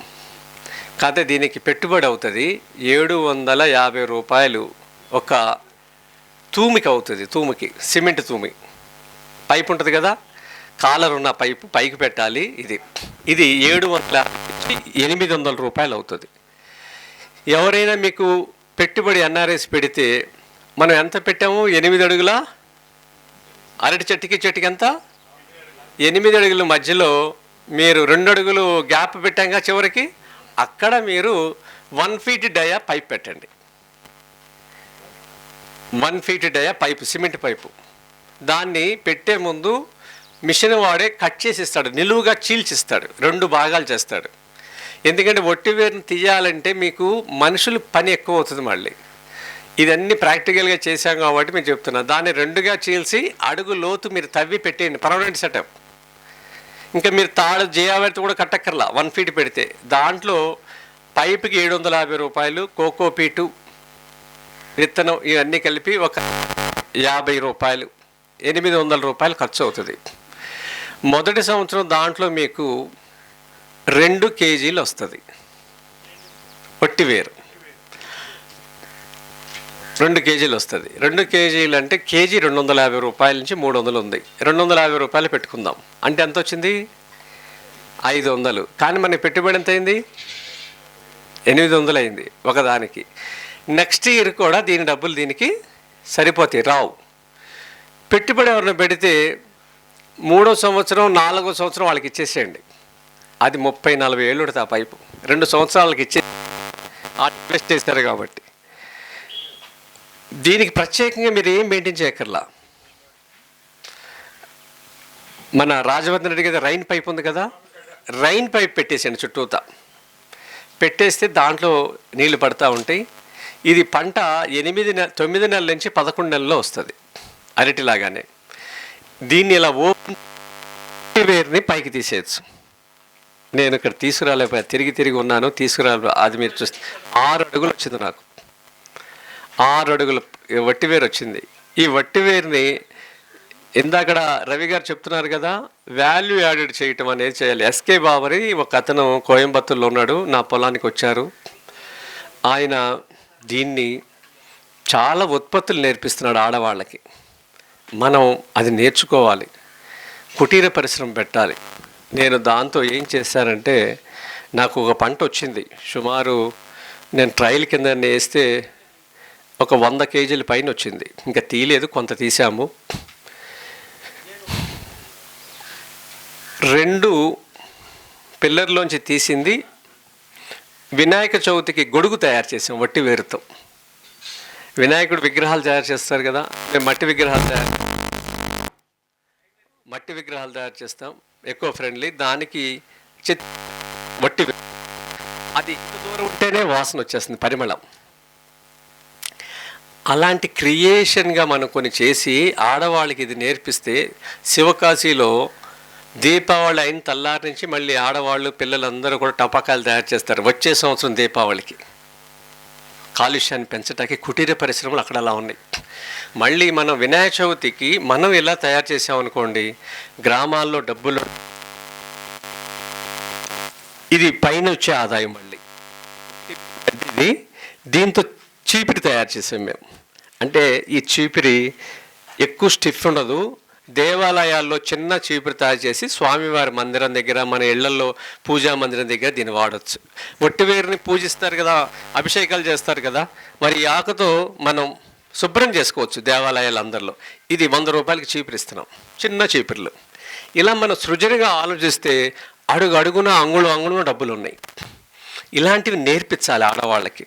కాకపోతే దీనికి పెట్టుబడి అవుతుంది 750 రూపాయలు ఒక తూమికి అవుతుంది. తూమికి, సిమెంట్ తూమి పైపు ఉంటుంది కదా, కాలర్ ఉన్న పైపు పైకి పెట్టాలి. ఇది 700-800 రూపాయలు అవుతుంది. ఎవరైనా మీకు పెట్టుబడి ఎన్ఆర్ఎస్ పెడితే మనం ఎంత పెట్టాము? 8 అడుగుల అరటి చెట్టుకి ఎంత? 8 అడుగుల మధ్యలో మీరు 2 అడుగులు గ్యాప్ పెట్టాక చివరికి అక్కడ మీరు 1 ఫీట్ డయా పైప్ పెట్టండి. 1 ఫీట్ డయా పైపు, సిమెంట్ పైపు. దాన్ని పెట్టే ముందు మిషన్ వాడే కట్ చేసి ఇస్తాడు, నిలువుగా చీల్చిస్తాడు, 2 భాగాలు చేస్తాడు. ఎందుకంటే ఒట్టి వేరుని తీయాలంటే మీకు మనుషులు పని ఎక్కువ అవుతుంది. మళ్ళీ ఇదన్నీ ప్రాక్టికల్గా చేశాం కాబట్టి మేము చెప్తున్నాం. దాన్ని 2గా చీల్చి అడుగు లోతు మీరు తవ్వి పెట్టేయండి, పర్మనెంట్ సెటప్. ఇంకా మీరు తాడు జయావర్తి కూడా కట్టక్కర్లా. 1 ఫీట్ పెడితే దాంట్లో పైపుకి 750 రూపాయలు, కోకోపీటు, విత్తనం ఇవన్నీ కలిపి ఒక 50 రూపాయలు, 800 రూపాయలు ఖర్చు అవుతుంది. మొదటి సంవత్సరం దాంట్లో మీకు 2 కేజీలు వస్తుంది ఒట్టివేరు. 2 కేజీలు వస్తుంది. 2 కేజీలు అంటే కేజీ 250 రూపాయల నుంచి 300 ఉంది. 250 రూపాయలు పెట్టుకుందాం అంటే ఎంత వచ్చింది? 500. కానీ మనకి పెట్టుబడి ఎంత అయింది? 800 అయింది ఒకదానికి. నెక్స్ట్ ఇయర్ కూడా దీని డబ్బులు దీనికి సరిపోతాయి, రావు. పెట్టుబడి ఎవరిని పెడితే 3వ సంవత్సరం 4వ సంవత్సరం వాళ్ళకి ఇచ్చేసేయండి. అది 30-40 ఏళ్ళు ఉంటుంది ఆ పైపు. 2 సంవత్సరాలకి ఇచ్చే ఇన్వెస్ట్ చేస్తారు కాబట్టి దీనికి ప్రత్యేకంగా మీరు ఏం మెయింటైన్ చేయక్కర్లా. మన రాజవర్ధన్ రెడ్డి గారి రైన్ పైప్ ఉంది కదా, రైన్ పైప్ పెట్టేసేయండి చుట్టూతా. పెట్టేస్తే దాంట్లో నీళ్లు పడతా ఉంటాయి. ఇది పంట 9 నెలల నుంచి 11 నెలల్లో వస్తుంది, అరటిలాగానే. దీన్ని ఇలా ఓపెన్ వేరుని పైకి తీసేయచ్చు. నేను ఇక్కడ తీసుకురాలేకపోయా, తిరిగి ఉన్నాను, తీసుకురాలే. అది మీరు చూస్తే 6 అడుగులు వచ్చింది నాకు. 6 అడుగుల వట్టివేరు వచ్చింది. ఈ వట్టివేరుని ఇందాకడ రవి గారు చెప్తున్నారు కదా, వాల్యూ యాడెడ్ చేయటం అనేది చేయాలి. ఎస్కే బాబరి ఒక అతను కోయంబత్తూరులో ఉన్నాడు, నా పొలానికి వచ్చారు. ఆయన దీన్ని చాలా ఉత్పత్తులు నేర్పిస్తున్నాడు ఆడవాళ్ళకి. మనం అది నేర్చుకోవాలి, కుటీర పరిశ్రమ పెట్టాలి. నేను దాంతో ఏం చేశానంటే, నాకు ఒక పంట వచ్చింది సుమారు, నేను ట్రయల్ కింద వేస్తే ఒక 100 కేజీల పైన వచ్చింది. ఇంకా తీయలేదు, కొంత తీసాము. 2 పిల్లర్లోంచి తీసింది వినాయక చవితికి గొడుగు తయారు చేసాం వట్టి వేరుతో. వినాయకుడు విగ్రహాలు తయారు చేస్తారు కదా, మేము మట్టి విగ్రహాలు తయారు చేస్తాం, ఎకో ఫ్రెండ్లీ. దానికి వట్టి అది ఇంత దూరం ఉంటేనే వాసన వచ్చేస్తుంది, పరిమళం. అలాంటి క్రియేషన్గా మనం కొన్ని చేసి ఆడవాళ్ళకి ఇది నేర్పిస్తే, శివకాశీలో దీపావళి అయిన తెల్లారి నుంచి మళ్ళీ ఆడవాళ్ళు పిల్లలందరూ కూడా టపాకాయలు తయారు చేస్తారు. వచ్చే సంవత్సరం దీపావళికి కాలుష్యాన్ని పెంచడానికి కుటీర పరిశ్రమలు అక్కడ అలా ఉన్నాయి. మళ్ళీ మనం వినాయక చవితికి మనం ఇలా తయారు చేసామనుకోండి, గ్రామాల్లో డబ్బులు, ఇది పైన వచ్చే ఆదాయం. మళ్ళీ ఇది దీంతో చీపిరి తయారు చేసాం మేము. అంటే ఈ చీపిరి ఎక్కువ స్టిఫ్ ఉండదు. దేవాలయాల్లో చిన్న చీపురు తయారు చేసి స్వామివారి మందిరం దగ్గర, మన ఇళ్లలో పూజా మందిరం దగ్గర దీన్ని వాడచ్చు. ఒట్టివేరుని పూజిస్తారు కదా, అభిషేకాలు చేస్తారు కదా, మరి ఈ ఆకుతో మనం శుభ్రం చేసుకోవచ్చు దేవాలయాలందరిలో. ఇది 100 రూపాయలకి చీపురు ఇస్తున్నాం, చిన్న చీపుర్లు. ఇలా మనం సృజనగా ఆలోచిస్తే అడుగు అడుగున అంగుళం డబ్బులు ఉన్నాయి. ఇలాంటివి నేర్పించాలి ఆడవాళ్ళకి.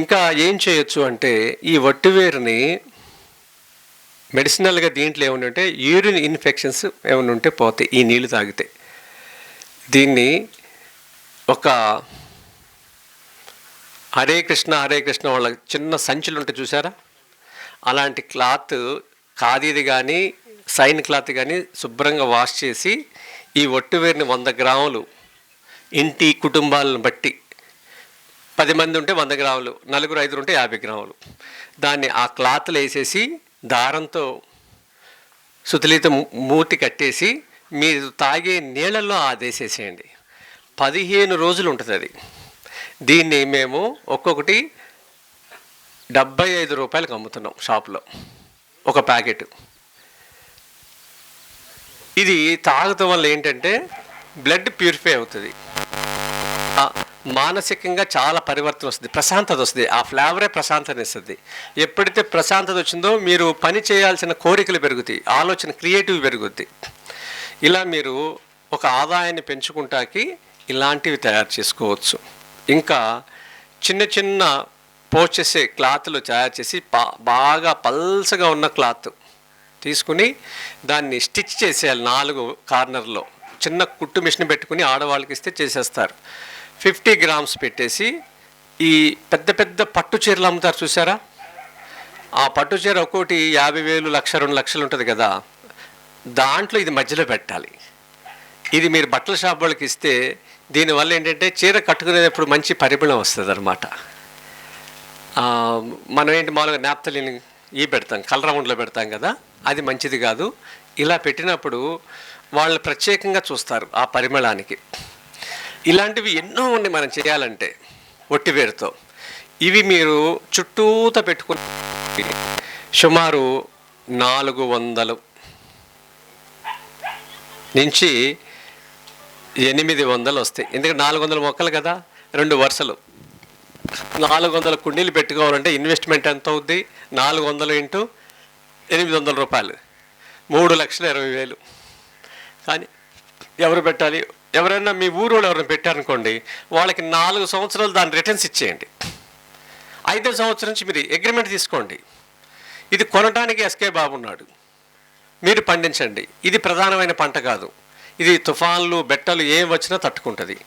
ఇంకా ఏం చేయొచ్చు అంటే, ఈ వట్టివేరుని మెడిసినల్గా దీంట్లో ఏమైనా ఉంటే యూరిన్ ఇన్ఫెక్షన్స్ ఏమైనా ఉంటే పోతాయి ఈ నీళ్ళు తాగితే. దీన్ని ఒక హరే కృష్ణ వాళ్ళ చిన్న సంచులు ఉంటే చూసారా, అలాంటి క్లాత్, ఖాదీది కానీ సైన్ క్లాత్ కానీ శుభ్రంగా వాష్ చేసి, ఈ వట్టివేరుని 100 గ్రాములు, ఇంటి కుటుంబాలను బట్టి 10 మంది ఉంటే 100 గ్రాములు, 4-5 ఉంటే 50 గ్రాములు, దాన్ని ఆ క్లాత్లో వేసేసి దారంతో సుతలిత మూతి కట్టేసి మీరు తాగే నీళ్ళల్లో వేసేసేయండి. 15 రోజులు ఉంటుంది అది. దీన్ని మేము ఒక్కొక్కటి 75 రూపాయలకు అమ్ముతున్నాం షాప్లో ఒక ప్యాకెట్. ఇది తాగటం వల్ల ఏంటంటే బ్లడ్ ప్యూరిఫై అవుతుంది, మానసికంగా చాలా పరివర్తన వస్తుంది, ప్రశాంతత వస్తుంది. ఆ ఫ్లేవరే ప్రశాంతత ఇస్తుంది. ఎప్పుడైతే ప్రశాంతత వచ్చిందో మీరు పని చేయాల్సిన కోరికలు పెరుగుతాయి, ఆలోచన క్రియేటివ్ పెరుగుద్ది. ఇలా మీరు ఒక ఆదాయాన్ని పెంచుకుంటాకి ఇలాంటివి తయారు చేసుకోవచ్చు. ఇంకా చిన్న చిన్న పోస్ట్ చేసే క్లాత్లు తయారు చేసి బాగా పల్సగా ఉన్న క్లాత్ తీసుకుని దాన్ని స్టిచ్ చేసేయాలి 4 కార్నర్లో. చిన్న కుట్టు మిషన్ పెట్టుకుని ఆడవాళ్ళకి ఇస్తే చేసేస్తారు. 50 గ్రామ్స్ పెట్టేసి, ఈ పెద్ద పెద్ద పట్టు చీరలు అమ్ముతారు చూసారా, ఆ పట్టు చీర ఒక్కోటి 50,000, 1,00,000, 2 లక్షలు ఉంటుంది కదా, దాంట్లో ఇది మధ్యలో పెట్టాలి. ఇది మీరు బట్టల షాప్ వాళ్ళకి ఇస్తే దీనివల్ల ఏంటంటే చీర కట్టుకునేటప్పుడు మంచి పరిమళం వస్తుంది అన్నమాట. మనం ఏంటి మామూలుగా నాప్తలిన్ పెడతాం, కలర్ రౌండ్లో పెడతాం కదా, అది మంచిది కాదు. ఇలా పెట్టినప్పుడు వాళ్ళు ప్రత్యేకంగా చూస్తారు ఆ పరిమళానికి. ఇలాంటివి ఎన్నో ఉన్నాయి మనం చేయాలంటే వట్టివేరుతో. ఇవి మీరు చుట్టూత పెట్టుకుని సుమారు 400 నుంచి 800 వస్తాయి. ఎందుకంటే 400 మొక్కలు కదా, 2 వరుసలు, 400 కుండీలు పెట్టుకోవాలంటే ఇన్వెస్ట్మెంట్ ఎంత అవుద్ది? 400 ఇంటూ 800 రూపాయలు, 3,20,000. కానీ ఎవరు పెట్టాలి? ఎవరైనా మీ ఊరు వాళ్ళు ఎవరైనా పెట్టారనుకోండి, వాళ్ళకి 4 సంవత్సరాలు దాని రిటర్న్స్ ఇచ్చేయండి. 5వ సంవత్సరం నుంచి మీరు అగ్రిమెంట్ తీసుకోండి. ఇది కొనడానికి ఎస్కే బాబు ఉన్నాడు, మీరు పండించండి. ఇది ప్రధానమైన పంట కాదు, ఇది తుఫాన్లు బెట్టలు ఏం వచ్చినా తట్టుకుంటుంది.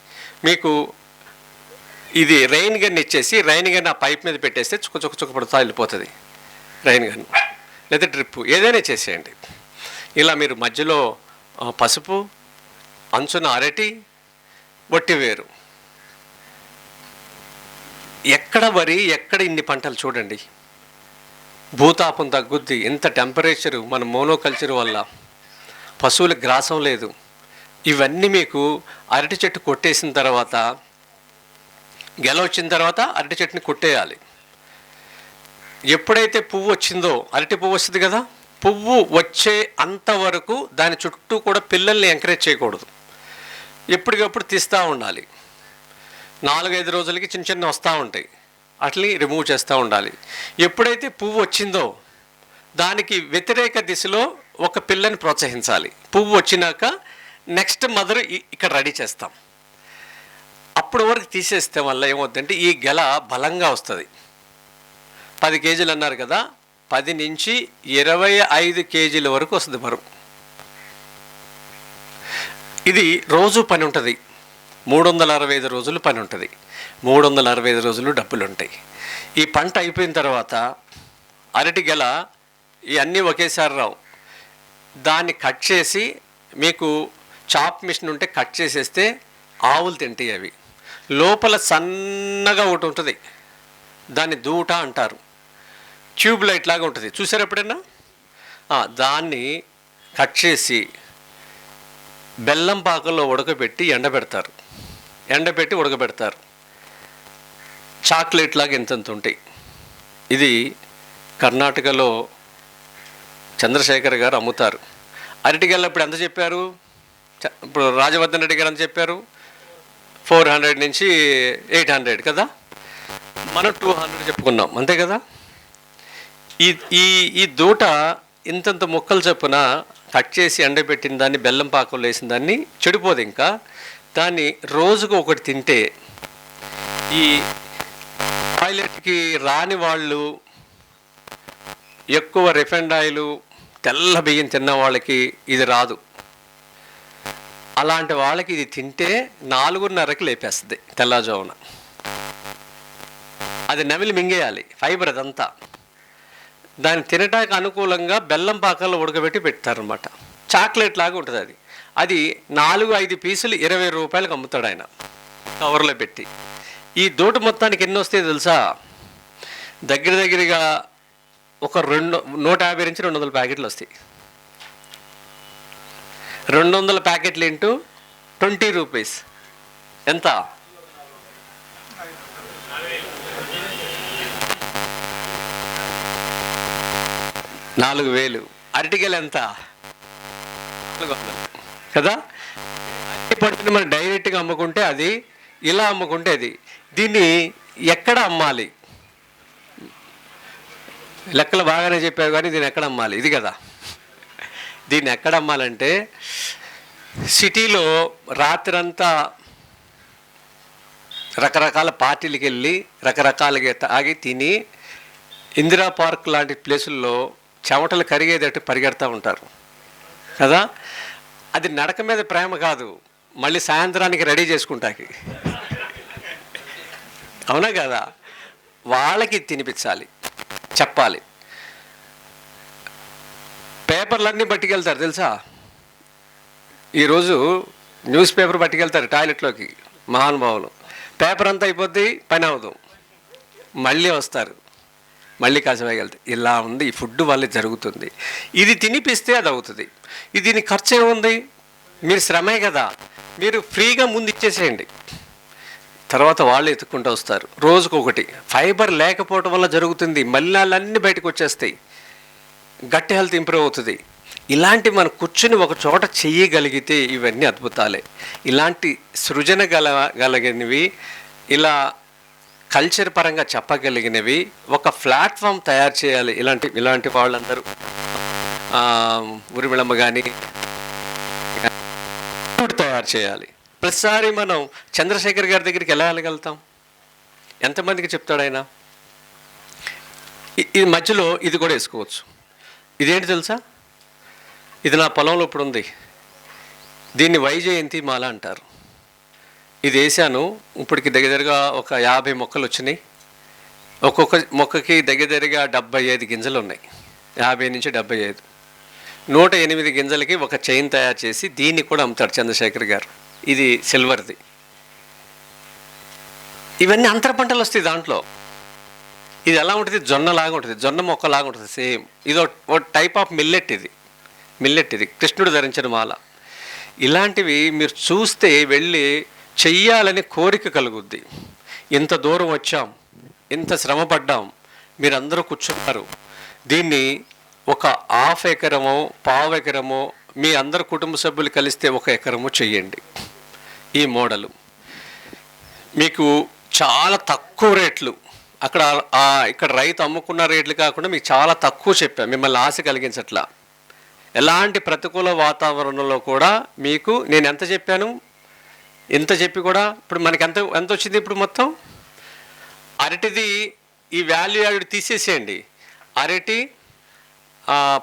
మీకు ఇది రైన్ గన్ ఇచ్చేసి, రైన్ గన్ ఆ పైప్ మీద పెట్టేస్తే చుక్క పడుతా వెళ్ళిపోతుంది రైన్ గన్, లేదా డ్రిప్ ఏదైనా చేసేయండి. ఇలా మీరు మధ్యలో పసుపు, అంచున అరటి, వట్టివేరు, ఎక్కడ వరి, ఎక్కడ ఇన్ని పంటలు చూడండి. భూతాపం తగ్గుద్ది. ఎంత టెంపరేచరు మన మోనోకల్చర్ వల్ల, పశువులకు గ్రాసం లేదు. ఇవన్నీ మీకు అరటి చెట్టు కొట్టేసిన తర్వాత, గెల వచ్చిన తర్వాత అరటి చెట్టుని కొట్టేయాలి. ఎప్పుడైతే పువ్వు వచ్చిందో, అరటి పువ్వు వస్తుంది కదా, పువ్వు వచ్చే అంతవరకు దాని చుట్టూ కూడా పిల్లల్ని ఎంకరేజ్ చేయకూడదు. ఎప్పటికప్పుడు తీస్తూ ఉండాలి. 4-5 రోజులకి చిన్న చిన్న వస్తూ ఉంటాయి, అట్లని రిమూవ్ చేస్తూ ఉండాలి. ఎప్పుడైతే పువ్వు వచ్చిందో దానికి వ్యతిరేక దిశలో ఒక పిల్లని ప్రోత్సహించాలి. పువ్వు వచ్చినాక నెక్స్ట్ మదర్ ఇక్కడ రెడీ చేస్తాం. అప్పటి వరకు తీసేస్తే వల్ల ఏమవుతుందంటే ఈ గెల బలంగా వస్తుంది. 10 కేజీలు అన్నారు కదా, 10 నుంచి 25 కేజీల వరకు వస్తుంది బరువు. ఇది రోజు పని ఉంటుంది. 365 రోజులు పని ఉంటుంది. 365 రోజులు డబ్బులు ఉంటాయి. ఈ పంట అయిపోయిన తర్వాత అరటి గెల ఇవన్నీ ఒకేసారి రావు. దాన్ని కట్ చేసి, మీకు చాప్ మిషన్ ఉంటే కట్ చేసేస్తే ఆవులు తింటాయి. అవి లోపల సన్నగా ఒకటి ఉంటుంది, దాన్ని దూట అంటారు. ట్యూబ్ లైట్ లాగా ఉంటుంది, చూసారు ఎప్పుడైనా? దాన్ని కట్ చేసి బెల్లం పాకంలో ఉడకబెట్టి ఎండబెట్టి ఉడకబెడతారు. చాక్లెట్ లాగా ఎంతంత ఉంటాయి. ఇది కర్ణాటకలో చంద్రశేఖర్ గారు అమ్ముతారు. అరటిగెల ఇప్పుడు ఎంత చెప్పారు? ఇప్పుడు రాజవర్ధన్ రెడ్డి గారు ఎంత చెప్పారు? 400 నుంచి 800 కదా, మనం 200 చెప్పుకున్నాం, అంతే కదా. ఈ ఈ ఈ దూట ఇంతంత ముక్కలు చొప్పున కట్ చేసి ఎండబెట్టిన దాన్ని, బెల్లం పాకంలో వేసిన దాన్ని చెడిపోదు. ఇంకా దాన్ని రోజుకు ఒకటి తింటే, ఈ టాయిలెట్కి రాని వాళ్ళు, ఎక్కువ రిఫైండ్ ఆయిల్, తెల్ల బియ్యం తిన్న వాళ్ళకి ఇది రాదు. అలాంటి వాళ్ళకి ఇది తింటే 4:30కి లేపేస్తుంది తెల్లజామున. అది నమిలి మింగేయాలి, ఫైబర్ అదంతా. దాన్ని తినటానికి అనుకూలంగా బెల్లం పాకంలో ఉడకబెట్టి పెడతారనమాట. చాక్లెట్ లాగా ఉంటుంది అది. అది 4-5 పీసులు 20 రూపాయలకు అమ్ముతాడు ఆయన, కవర్లో పెట్టి. ఈ దూట మొత్తానికి ఎన్ని వస్తాయి తెలుసా? దగ్గరగా ఒక 150 నుంచి 200 ప్యాకెట్లు వస్తాయి. 200 ప్యాకెట్లు ఇంటూ 20 రూపీస్ ఎంత? 4,000. అరటిగెల ఎంత? 400 కదా. పట్టుకుని మనం డైరెక్ట్గా అమ్ముకుంటే అది, ఇలా అమ్ముకుంటే అది. దీన్ని ఎక్కడ అమ్మాలి? లెక్కలు బాగానే చెప్పావు, కానీ దీన్ని ఎక్కడ అమ్మాలి? ఇది కదా. దీన్ని ఎక్కడ అమ్మాలంటే, సిటీలో రాత్రంతా రకరకాల పార్టీలకు వెళ్ళి రకరకాలుగా తాగి తిని, ఇందిరా పార్క్ లాంటి ప్లేసుల్లో చెమటలు కరిగేటట్టు పరిగెడతా ఉంటారు కదా. అది నడక మీద ప్రేమ కాదు, మళ్ళీ సాయంత్రానికి రెడీ చేసుకుంటాకి, అవునా కదా. వాళ్ళకి తినిపించాలి, చెప్పాలి. పేపర్లన్నీ పట్టుకెళ్తారు తెలుసా. ఈరోజు న్యూస్ పేపర్ పట్టుకెళ్తారు టాయిలెట్లోకి మహానుభావులు. పేపర్ అంతా అయిపోద్ది, పని అవ్వదు, మళ్ళీ వస్తారు, మళ్ళీ కాసేపు వెళ్తాయి. ఇలా ఉంది ఈ ఫుడ్ వల్ల జరుగుతుంది. ఇది తినిపిస్తే అది అవుతుంది. ఇది దీనికి ఖర్చు ఏముంది? మీరు శ్రమే కదా, మీరు ఫ్రీగా ముందు ఇచ్చేసేయండి, తర్వాత వాళ్ళు ఎత్తుక్కుంటూ వస్తారు. రోజుకొకటి. ఫైబర్ లేకపోవడం వల్ల జరుగుతుంది, మలినాలన్నీ బయటకు వచ్చేస్తాయి, గట్టి హెల్త్ ఇంప్రూవ్ అవుతుంది. ఇలాంటి మనం కూర్చుని ఒక చోట చెయ్యగలిగితే ఇవన్నీ అద్భుతాలే. ఇలాంటి సృజన గలగలిగినవి, ఇలా కల్చర్ పరంగా చెప్పగలిగినవి ఒక ప్లాట్ఫామ్ తయారు చేయాలి. ఇలాంటి వాళ్ళందరూ, ఉరిమిళమ్మ కానీ తయారు చేయాలి. ప్రతిసారి మనం చంద్రశేఖర్ గారి దగ్గరికి ఎలా వెళ్ళగలుగుతాం? ఎంతమందికి చెప్తాడు ఆయన? ఈ మధ్యలో ఇది కూడా వేసుకోవచ్చు. ఇదేంటి తెలుసా? ఇది నా పొలంలో ఇప్పుడు ఉంది, దీన్ని వైజయంతి మాల అంటారు. ఇది వేసాను, ఇప్పటికి దగ్గరగా ఒక 50 మొక్కలు వచ్చినాయి. ఒక్కొక్క మొక్కకి దగ్గరగా 75 గింజలు ఉన్నాయి. 50 నుంచి 75, 108 గింజలకి ఒక చైన్ తయారు చేసి దీన్ని కూడా అమ్ముతాడు చంద్రశేఖర్ గారు. ఇది సిల్వర్ది. ఇవన్నీ అంతర పంటలు వస్తాయి దాంట్లో. ఇది ఎలా ఉంటుంది, జొన్నలాగా ఉంటుంది, జొన్న మొక్కలాగా ఉంటుంది సేమ్. ఇది ఒక టైప్ ఆఫ్ మిల్లెట్. ఇది కృష్ణుడు ధరించిన మాల. ఇలాంటివి మీరు చూస్తే వెళ్ళి చెయ్యాలని కోరిక కలుగుద్ది. ఇంత దూరం వచ్చాం, ఇంత శ్రమ పడ్డాం, మీరందరూ కూర్చున్నారు, దీన్ని ఒక 1/2 ఎకరమో 1/4 ఎకరమో మీ అందరు కుటుంబ సభ్యులు కలిస్తే 1 ఎకరమో చెయ్యండి. ఈ మోడలు మీకు చాలా తక్కువ రేట్లు, ఇక్కడ రైతు అమ్ముకున్న రేట్లు కాకుండా మీకు చాలా తక్కువ చెప్పాను, మిమ్మల్ని ఆశ కలిగించట్లా. ఎలాంటి ప్రతికూల వాతావరణంలో కూడా మీకు నేను ఎంత చెప్పాను, ఎంత చెప్పి కూడా ఇప్పుడు మనకి ఎంత వచ్చింది. ఇప్పుడు మొత్తం అరటిది ఈ వాల్యూ యాడ్ తీసేసేయండి, అరటి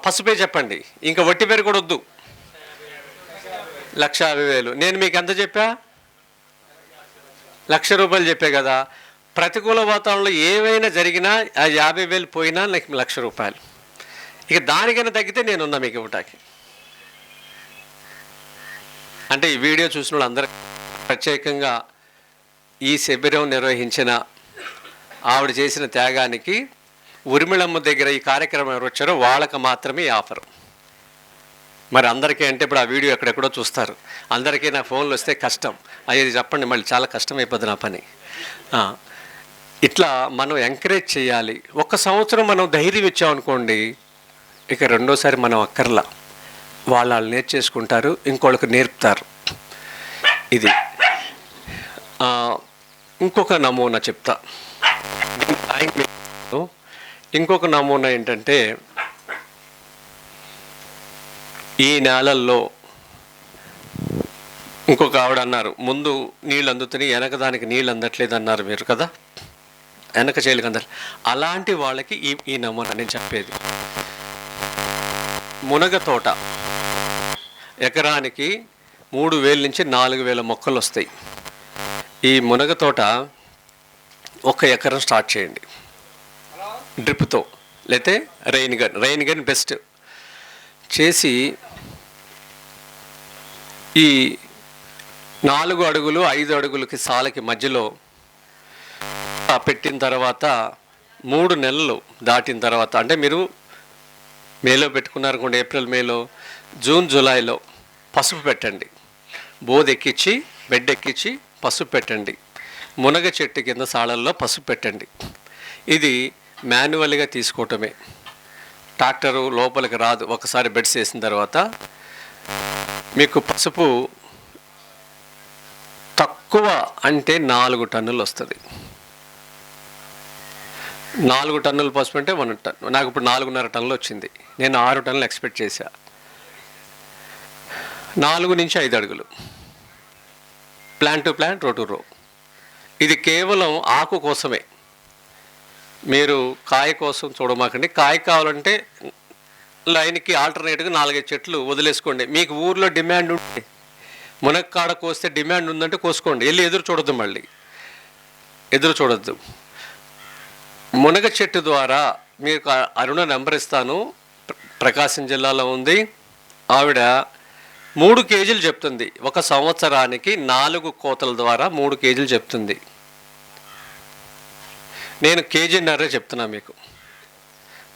పసుపే చెప్పండి, ఇంకా వట్టి పేరు కూడా వద్దు. 1,50,000. నేను మీకు ఎంత చెప్పా, 1,00,000 రూపాయలు చెప్పే కదా. ప్రతికూల వాతావరణంలో ఏవైనా జరిగినా ఆ 50,000 పోయినా నాకు 1,00,000 రూపాయలు. ఇక దానికైనా తగ్గితే నేనున్నా మీకు ఇవ్వటానికి. అంటే ఈ వీడియో చూసిన వాళ్ళందరూ ప్రత్యేకంగా ఈ శిబిరం నిర్వహించిన ఆవిడ చేసిన త్యాగానికి ఉరిమిళమ్మ దగ్గర ఈ కార్యక్రమం ఎవరు వచ్చారో వాళ్ళకి మాత్రమే ఈ ఆఫర్. మరి అందరికీ అంటే ఇప్పుడు ఆ వీడియో ఎక్కడెక్కడో చూస్తారు, అందరికీ నా ఫోన్లు వస్తే కష్టం, అయ్యేది చెప్పండి, మళ్ళీ చాలా కష్టం అయిపోద్ది నా పని. ఇట్లా మనం ఎంకరేజ్ చేయాలి. 1 సంవత్సరం మనం ధైర్యం ఇచ్చామనుకోండి, ఇక రెండోసారి మనం అక్కర్లా, వాళ్ళు నేర్చేసుకుంటారు, ఇంకోళ్ళకి నేర్పుతారు. ఇది ఇంకొక నమూనా చెప్తా. ఇంకొక నమూనా ఏంటంటే, ఈ నేలల్లో ఇంకొక ఆవిడ అన్నారు, ముందు నీళ్ళు అందుతున్నాయి, వెనక దానికి నీళ్ళు అందట్లేదు అన్నారు మీరు కదా, వెనక చేయలేక అందరు. అలాంటి వాళ్ళకి ఈ నమూనా నేను చెప్పేది. మునగ తోట ఎకరానికి 3,000 నుంచి 4,000 మొక్కలు వస్తాయి. ఈ మునగ తోట 1 ఎకరం స్టార్ట్ చేయండి డ్రిప్తో, లేతే రెయిన్ గన్ బెస్ట్ చేసి, ఈ 4 అడుగులు 5 అడుగులకి సాలకి మధ్యలో పెట్టిన తర్వాత 3 నెలలు దాటిన తర్వాత, అంటే మీరు మేలో పెట్టుకున్నారనుకోండి, ఏప్రిల్ మేలో, జూన్ జూలైలో పసుపు పెట్టండి, బోధ ఎక్కించి బెడ్ ఎక్కించి పసుపు పెట్టండి, మునగ చెట్టు కింద సాళల్లో పసుపు పెట్టండి. ఇది మాన్యువల్గా తీసుకోవటమే, ట్రాక్టరు లోపలికి రాదు. ఒకసారి బెడ్స్ వేసిన తర్వాత మీకు పసుపు తక్కువ అంటే 4 టన్నులు వస్తుంది. 4 టన్నుల పసుపు అంటే 1 టన్. నాకు ఇప్పుడు 4.5 టన్నులు వచ్చింది. నేను 6 టన్నులు ఎక్స్పెక్ట్ చేశా. 4 నుంచి 5 అడుగులు, ప్లాంట్ టు ప్లాంట్, రో టు రో. ఇది కేవలం ఆకు కోసమే, మీరు కాయ కోసం చూడమాకండి. కాయ కావాలంటే లైన్కి ఆల్టర్నేట్గా 4-5 చెట్లు వదిలేసుకోండి. మీకు ఊర్లో డిమాండ్ ఉంటే, మునక్కాడ కోస్తే డిమాండ్ ఉందంటే కోసుకోండి, వెళ్ళి ఎదురు చూడొద్దు, మళ్ళీ ఎదురు చూడొద్దు. మునగ చెట్టు ద్వారా మీకు అరుణ నెంబర్ ఇస్తాను, ప్రకాశం జిల్లాలో ఉంది. ఆవిడ 3 కేజీలు చెప్తుంది. 1 సంవత్సరానికి 4 కోతల ద్వారా 3 కేజీలు చెప్తుంది. నేను 1.5 కేజీ చెప్తున్నా మీకు.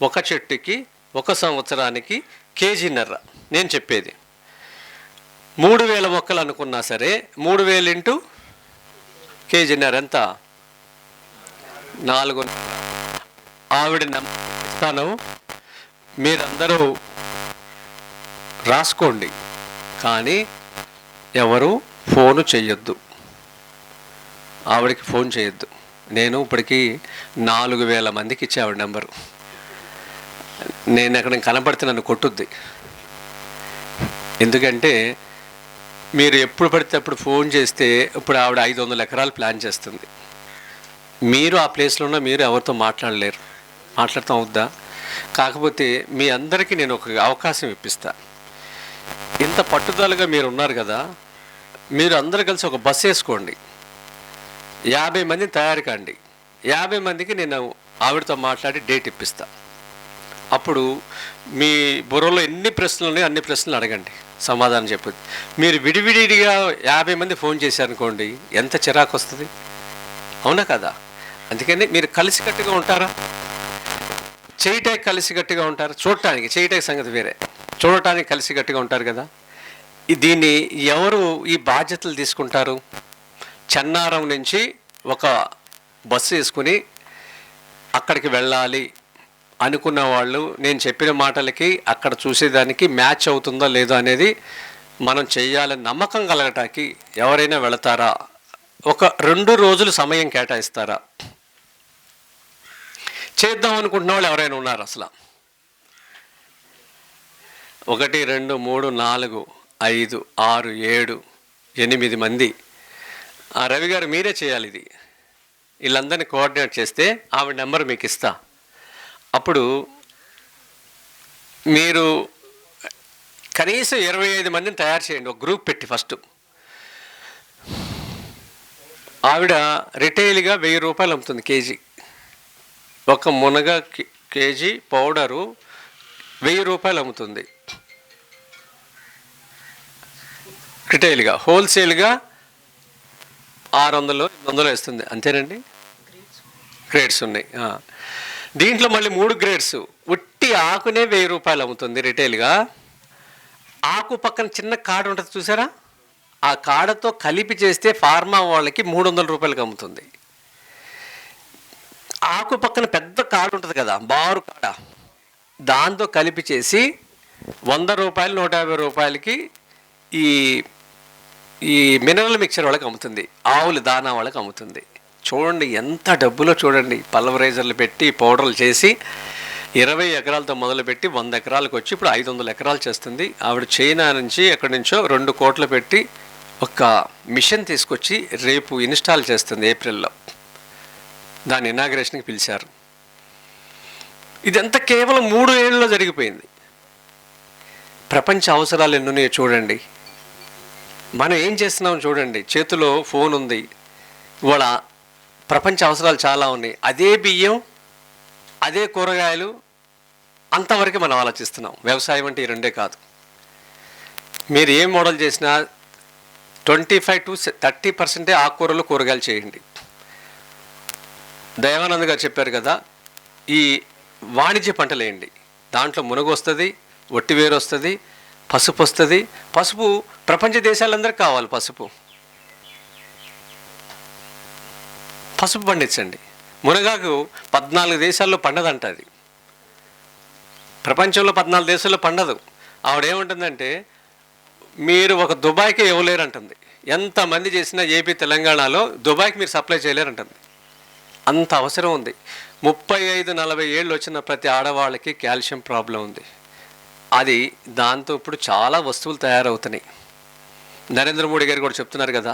1 చెట్టుకి 1 సంవత్సరానికి 1.5 కేజీ నేను చెప్పేది. 3,000 మొక్కలు అనుకున్నా సరే, 3,000 ఇంటూ 1.5 కేజీ ఎంత? 4. ఆవిడ ఇస్తాను, మీరందరూ రాసుకోండి, కానీ ఎవరు ఫోను చేయొద్దు, ఆవిడకి ఫోన్ చేయొద్దు. నేను ఇప్పటికీ 4,000 మందికి ఇచ్చే ఆవిడ నెంబరు. నేను ఎక్కడ కనపడితే నన్ను కొట్టుద్ది. ఎందుకంటే మీరు ఎప్పుడు పడితే అప్పుడు ఫోన్ చేస్తే, ఇప్పుడు ఆవిడ 500 ఎకరాలు ప్లాన్ చేస్తుంది. మీరు ఆ ప్లేస్లో ఉన్న మీరు ఎవరితో మాట్లాడలేరు, మాట్లాడతాం అవుద్దా? కాకపోతే మీ అందరికీ నేను ఒక అవకాశం ఇప్పిస్తా. ఇంత పట్టుదలగా మీరు ఉన్నారు కదా, మీరు అందరూ కలిసి ఒక బస్సు వేసుకోండి, 50 మందిని తయారు కాండి. 50 మందికి నేను ఆవిడతో మాట్లాడి డేట్ ఇప్పిస్తా. అప్పుడు మీ బుర్రలో ఎన్ని ప్రశ్నలు ఉన్నాయో అన్ని ప్రశ్నలు అడగండి, సమాధానం చెప్పొద్దు. మీరు విడివిడిగా 50 మంది ఫోన్ చేశారనుకోండి, ఎంత చిరాకు వస్తుంది. అవునా కదా? అందుకని మీరు కలిసికట్టుగా ఉంటారా? చేయటానికి కలిసికట్టుగా ఉంటారు, చూడటానికి చేయటానికి సంగతి వేరే, చూడటానికి కలిసికట్టుగా ఉంటారు కదా. దీన్ని ఎవరు ఈ బాధ్యతలు తీసుకుంటారు? చెన్నారం నుంచి ఒక బస్సు వేసుకుని అక్కడికి వెళ్ళాలి అనుకున్న వాళ్ళు నేను చెప్పిన మాటలకి అక్కడ చూసేదానికి మ్యాచ్ అవుతుందో లేదో అనేది మనం చెయ్యాలని నమ్మకం కలగటానికి ఎవరైనా వెళతారా? ఒక 2 రోజులు సమయం కేటాయిస్తారా? చేద్దాం అనుకుంటున్న వాళ్ళు ఎవరైనా ఉన్నారు అసలు? 1 2 3 4 5 6 7 8 మంది. రవి గారు మీరే చేయాలి ఇది. వీళ్ళందరినీ కోఆర్డినేట్ చేస్తే ఆవిడ నెంబర్ మీకు ఇస్తా. అప్పుడు మీరు కనీసం 25 మందిని తయారు చేయండి, ఒక గ్రూప్ పెట్టి. ఫస్ట్ ఆవిడ రిటైల్గా 1000 రూపాయలు అమ్ముతుంది కేజీ. ఒక మునగ కేజీ పౌడరు 1000 రూపాయలు అమ్ముతుంది రిటైల్గా. హోల్సేల్గా 600 800 వేస్తుంది, అంతేనండి. గ్రేడ్స్ ఉన్నాయి. దీంట్లో మళ్ళీ 3 గ్రేడ్స్. ఉట్టి ఆకునే 1000 రూపాయలు అమ్ముతుంది రిటైల్గా. ఆకు పక్కన చిన్న కాడ ఉంటుంది చూసారా, ఆ కాడతో కలిపి చేస్తే ఫార్మా వాళ్ళకి 300 రూపాయలకి అమ్ముతుంది. ఆకు పక్కన పెద్ద కాడ ఉంటుంది కదా, బారు కాడ, దాంతో కలిపి చేసి 100 రూపాయలు 150 రూపాయలకి ఈ ఈ మినరల్ మిక్చర్ వాళ్ళకి అమ్ముతుంది, ఆవులు దానా వాళ్ళకి అమ్ముతుంది. చూడండి ఎంత డబ్బులో చూడండి. పల్వరైజర్లు పెట్టి పౌడర్లు చేసి 20 ఎకరాలతో మొదలుపెట్టి 100 ఎకరాలకు వచ్చి ఇప్పుడు 500 ఎకరాలు చేస్తుంది. ఆవిడ చైనా నుంచి ఎక్కడి నుంచో 2 కోట్లు పెట్టి ఒక మిషన్ తీసుకొచ్చి రేపు ఇన్స్టాల్ చేస్తుంది ఏప్రిల్లో. దాని ఇనాగ్రేషన్కి పిలిచారు. ఇదంతా కేవలం 3 ఏళ్ళలో జరిగిపోయింది. ప్రపంచ అవసరాలు ఎన్నున్నాయో చూడండి. మనం ఏం చేస్తున్నాం చూడండి. చేతిలో ఫోన్ ఉంది, ఇవాళ ప్రపంచ అవసరాలు చాలా ఉన్నాయి. అదే బియ్యం, అదే కూరగాయలు, అంతవరకు మనం ఆలోచిస్తున్నాం. వ్యవసాయం అంటే ఈ రెండే కాదు. మీరు ఏం మోడల్ చేసినా 25 to 30% ఆకుకూరలు కూరగాయలు చేయండి. దయానంద్ గారు చెప్పారు కదా, ఈ వాణిజ్య పంటలు వేయండి. దాంట్లో మునగ వస్తుంది, ఒట్టివేరు వస్తుంది, పసుపు వస్తుంది. పసుపు ప్రపంచ దేశాలందరికీ కావాలి. పసుపు పండించండి. మునగాకు 14 దేశాల్లో పండదంట. అది ప్రపంచంలో 14 దేశాల్లో పండదు. ఆవిడేమంటుందంటే మీరు ఒక దుబాయ్కి ఇవ్వలేరంటుంది. ఎంతమంది చేసినా ఏపీ తెలంగాణలో దుబాయ్కి మీరు సప్లై చేయలేరంటుంది. అంత అవసరం ఉంది. 35-40 ఏళ్ళు వచ్చిన ప్రతి ఆడవాళ్ళకి కాల్షియం ప్రాబ్లం ఉంది. అది దాంతో ఇప్పుడు చాలా వస్తువులు తయారవుతున్నాయి. నరేంద్ర మోడీ గారు కూడా చెప్తున్నారు కదా,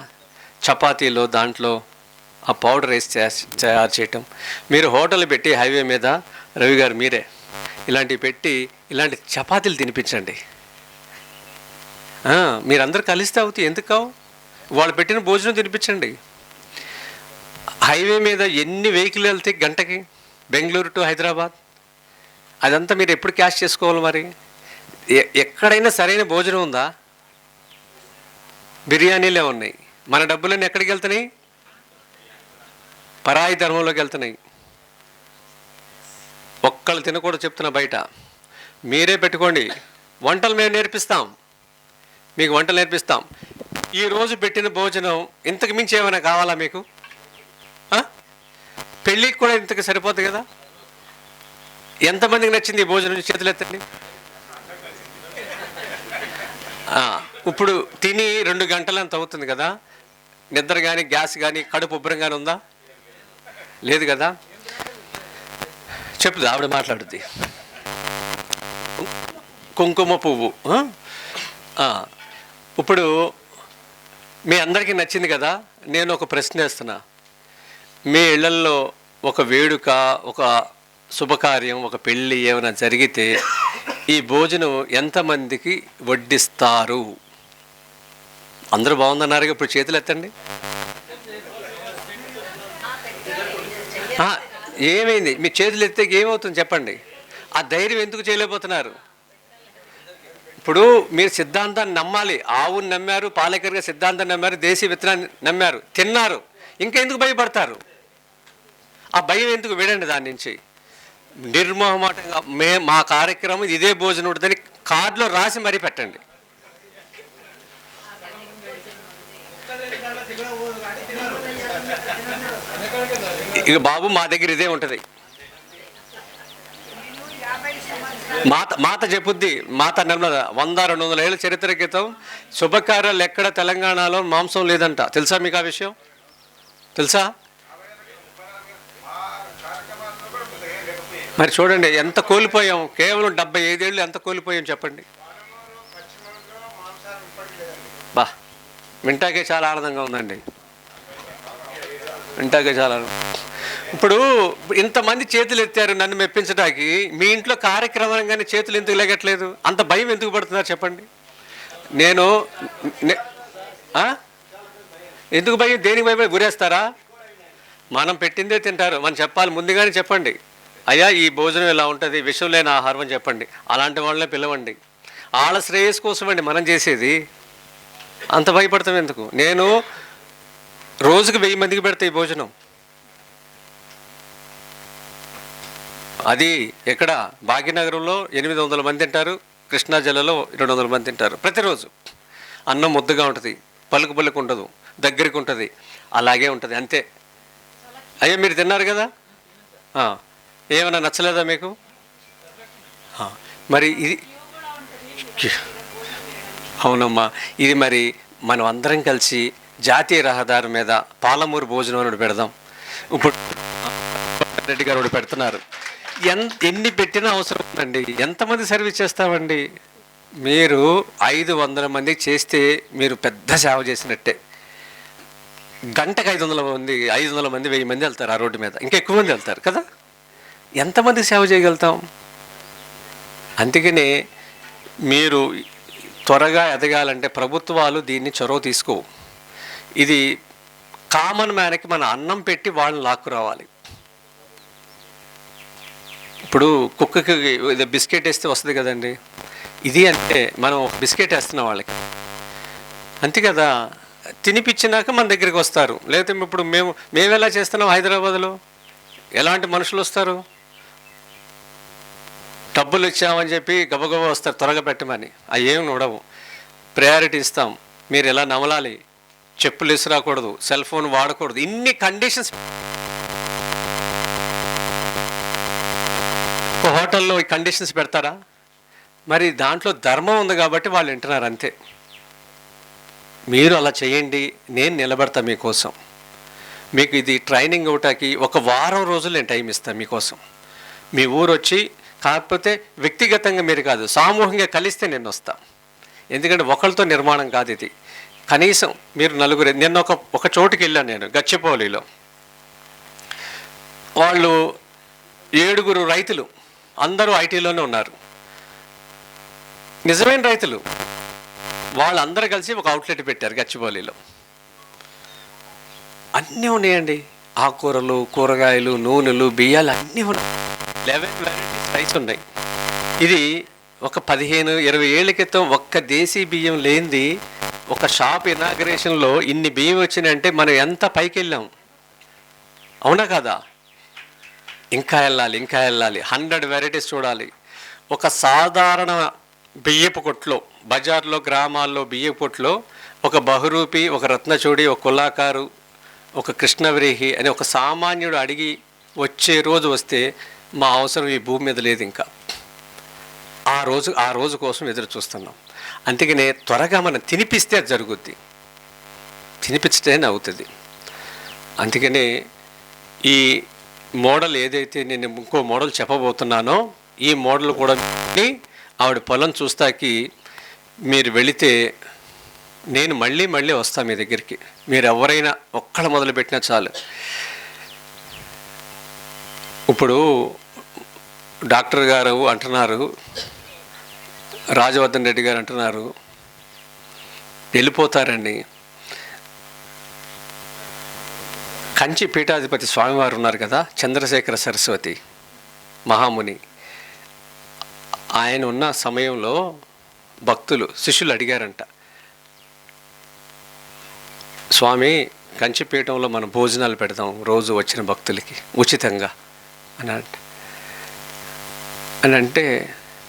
చపాతీలో దాంట్లో ఆ పౌడర్ వేసి తయారు చేయటం. మీరు హోటల్ పెట్టి హైవే మీద, రవి గారు మీరే ఇలాంటివి పెట్టి ఇలాంటి చపాతీలు తినిపించండి. మీరందరూ కలిస్తే అవుతాయి. ఎందుకు కావు? వాళ్ళు పెట్టిన భోజనం తినిపించండి. హైవే మీద ఎన్ని వెహికల్ వెళ్తాయి గంటకి, బెంగళూరు టు హైదరాబాద్. అదంతా మీరు ఎప్పుడు క్యాష్ చేసుకోవాలి? మరి ఎక్కడైనా సరైన భోజనం ఉందా? బిర్యానీలే ఉన్నాయి. మన డబ్బులన్నీ ఎక్కడికి వెళ్తున్నాయి? పరాయి ధర్మంలోకి వెళ్తున్నాయి. ఒక్కళ్ళు తినకూడదు చెప్తున్నా బయట. మీరే పెట్టుకోండి. వంటలు మేము నేర్పిస్తాం, మీకు వంటలు నేర్పిస్తాం. ఈరోజు పెట్టిన భోజనం ఇంతకు మించి ఏమైనా కావాలా మీకు? పెళ్ళికి కూడా ఇంతకు సరిపోతుంది కదా. ఎంతమందికి నచ్చింది ఈ భోజనం? చేతులు ఎత్తండి. ఇప్పుడు తిని 2 గంటలు అంత అవుతుంది కదా. నిద్ర కానీ, గ్యాస్ కానీ, కడుపు ఉబ్బరం కానీ ఉందా? లేదు కదా. చెప్పుది, ఆవిడ మాట్లాడుద్ది. కుంకుమ పువ్వు. ఇప్పుడు మీ అందరికీ నచ్చింది కదా. నేను ఒక ప్రశ్న వేస్తున్నా. మీ ఇళ్లల్లో ఒక వేడుక, ఒక శుభకార్యం, ఒక పెళ్ళి ఏమైనా జరిగితే ఈ భోజనం ఎంతమందికి వడ్డిస్తారు? అందరూ బాగుందన్నారు. ఇప్పుడు చేతులు ఎత్తండి. ఏమైంది? మీ చేతులు ఎత్తే ఏమవుతుంది చెప్పండి. ఆ ధైర్యం ఎందుకు చేయలేకపోతున్నారు? ఇప్పుడు మీరు సిద్ధాంతాన్ని నమ్మాలి. ఆవుని నమ్మారు, పాలేకర్గా సిద్ధాంతాన్ని నమ్మారు, దేశీ విత్తనాన్ని నమ్మారు, తిన్నారు. ఇంకా ఎందుకు భయపడతారు? ఆ భయం ఎందుకు? విడండి దాని నుంచి. నిర్మోహమాటంగా మా కార్యక్రమం ఇదే భోజనం ఉంటుందని కార్డులో రాసి మరీ పెట్టండి. ఇక బాబు మా దగ్గర ఇదే ఉంటుంది. మాత చెప్పుద్ది, మాత నిర్మల 100-200 ఏళ్ళ చరిత్ర క్రితం శుభకార్యాలు ఎక్కడ తెలంగాణలో మాంసం లేదంట. తెలుసా మీకు ఆ విషయం? తెలుసా? మరి చూడండి ఎంత కోల్పోయాం. కేవలం 75 ఏళ్ళు ఎంత కోల్పోయాం చెప్పండి. బా, వింటాకే చాలా ఆనందంగా ఉందండి. వింటాకే చాలా. ఇప్పుడు ఇంతమంది చేతులు ఎత్తారు నన్ను మెప్పించడానికి, మీ ఇంట్లో కార్యక్రమంగానే చేతులు ఎందుకు లేగట్లేదు? అంత భయం ఎందుకు పడుతున్నారు చెప్పండి. నేను ఎందుకు భయం? దేనికి భయపడి గురేస్తారా? మనం పెట్టిందే తింటారు. మనం చెప్పాలి, ముందుగానే చెప్పండి, అయ్యా ఈ భోజనం ఇలా ఉంటుంది, విషం లేని ఆహారం అని చెప్పండి. అలాంటి వాళ్ళనే పిలవండి. వాళ్ళ శ్రేయస్ కోసం అండి మనం చేసేది. అంత భయపడతాం ఎందుకు? నేను రోజుకి 1000 మందికి పెడతా ఈ భోజనం. అది ఎక్కడ? భాగ్యనగరంలో 800 మంది తింటారు, కృష్ణా జిల్లాలో 200 మంది తింటారు ప్రతిరోజు. అన్నం ముద్దగా ఉంటుంది, పలుకు పలుకు ఉండదు, దగ్గరికి ఉంటుంది, అలాగే ఉంటుంది అంతే. అయ్యో మీరు తిన్నారు కదా, ఏమైనా నచ్చలేదా మీకు? మరి ఇది అవునమ్మా, ఇది మరి మనం అందరం కలిసి జాతీయ రహదారి మీద పాలమూరు భోజనం అని పెడదాం. ఇప్పుడు రెడ్డి గారు ఒకటి పెడుతున్నారు. ఎన్ని పెట్టినా అవసరం ఉందండి. ఎంతమంది సర్వీస్ చేస్తామండి? మీరు 500 మందికి చేస్తే మీరు పెద్ద సేవ చేసినట్టే. గంటకు 500 మంది 1000 మంది వెళ్తారు ఆ రోడ్డు మీద, ఇంకా ఎక్కువ మంది వెళ్తారు కదా. ఎంతమంది సేవ చేయగలుగుతాం? అందుకనే మీరు త్వరగా ఎదగాలంటే ప్రభుత్వాలు దీన్ని చొరవ తీసుకో. ఇది కామన్ మ్యాన్కి మన అన్నం పెట్టి వాళ్ళని లాక్కు రావాలి. ఇప్పుడు కుక్కకి ఇది బిస్కెట్ వేస్తే వస్తుంది కదండి, ఇది అంటే మనం ఒక బిస్కెట్ వేస్తున్నాం వాళ్ళకి, అంతే కదా. తినిపించినాక మన దగ్గరికి వస్తారు. లేకపోతే ఇప్పుడు మేము ఎలా చేస్తున్నాం హైదరాబాద్లో? ఎలాంటి మనుషులు వస్తారు? డబ్బులు ఇచ్చామని చెప్పి గబగబా వస్తారు, త్వరగా పెట్టమని. అవి ఏమి నడవు. ప్రయారిటీ ఇస్తాం. మీరు ఎలా నమలాలి, చెప్పులు విసిరాకూడదు, సెల్ ఫోన్ వాడకూడదు, ఇన్ని కండిషన్స్. ఒక హోటల్లో ఈ కండిషన్స్ పెడతారా? మరి దాంట్లో ధర్మం ఉంది కాబట్టి వాళ్ళు వింటున్నారు అంతే. మీరు అలా చేయండి, నేను నిలబడతా మీకోసం. మీకు ఇది ట్రైనింగ్ అవటానికి 1 వారం రోజులు నేను టైం ఇస్తాను మీకోసం. మీ ఊరు వచ్చి, కాకపోతే వ్యక్తిగతంగా మీరు కాదు, సామూహికంగా కలిస్తే నేను వస్తాను. ఎందుకంటే ఒకరితో నిర్మాణం కాదు ఇది. కనీసం మీరు 4. నిన్న ఒక చోటుకి వెళ్ళాను నేను, గచ్చిపోలిలో. వాళ్ళు 7 రైతులు, అందరూ ఐటీలోనే ఉన్నారు, నిజమైన రైతులు. వాళ్ళందరూ కలిసి ఒక అవుట్లెట్ పెట్టారు గచ్చిబౌలిలో. అన్నీ ఉన్నాయండి, ఆకుకూరలు, కూరగాయలు, నూనెలు, బియ్యాలు అన్నీ ఉన్నాయి. 11 వెరైటీస్ రైస్ ఉన్నాయి. ఇది ఒక 15-20 ఏళ్ల క్రితం ఒక్క దేశీ బియ్యం లేనిది ఒక షాప్ ఇనాగ్రేషన్లో ఇన్ని బియ్యం వచ్చినాయంటే మనం ఎంత పైకి వెళ్ళాం, అవునా కదా? ఇంకా వెళ్ళాలి, ఇంకా వెళ్ళాలి. 100 వెరైటీస్ చూడాలి. ఒక సాధారణ బియ్యపు కొట్లో, బజార్లో, గ్రామాల్లో బియ్యపు కొట్లో ఒక బహురూపి, ఒక రత్నచూడి, ఒక కుల్లాకారు, ఒక కృష్ణవ్రీహి అని ఒక సామాన్యుడు అడిగి వచ్చే రోజు వస్తే మా అవసరం ఈ భూమి మీద లేదు ఇంకా. ఆ రోజు కోసం ఎదురు చూస్తున్నాం. అందుకనే త్వరగా మనం తినిపిస్తే అది జరుగుద్ది, తినిపించితేనే అవుతుంది. అందుకనే ఈ మోడల్ ఏదైతే నేను ఇంకో మోడల్ చెప్పబోతున్నానో, ఈ మోడల్ కూడా ఆవిడ పొలం చూస్తాకి మీరు వెళితే నేను మళ్ళీ వస్తాను మీ దగ్గరికి. మీరు ఎవరైనా ఒక్కళ్ళు మొదలుపెట్టినా చాలు. ఇప్పుడు డాక్టర్ గారు అంటున్నారు, రాజవర్ధన్ రెడ్డి గారు అంటున్నారు వెళ్ళిపోతారండి. కంచి పీఠాధిపతి స్వామివారు ఉన్నారు కదా, చంద్రశేఖర సరస్వతి మహాముని. ఆయన ఉన్న సమయంలో భక్తులు, శిష్యులు అడిగారంట, స్వామి కంచిపీఠంలో మనం భోజనాలు పెడతాం రోజు వచ్చిన భక్తులకి ఉచితంగా అని అంటే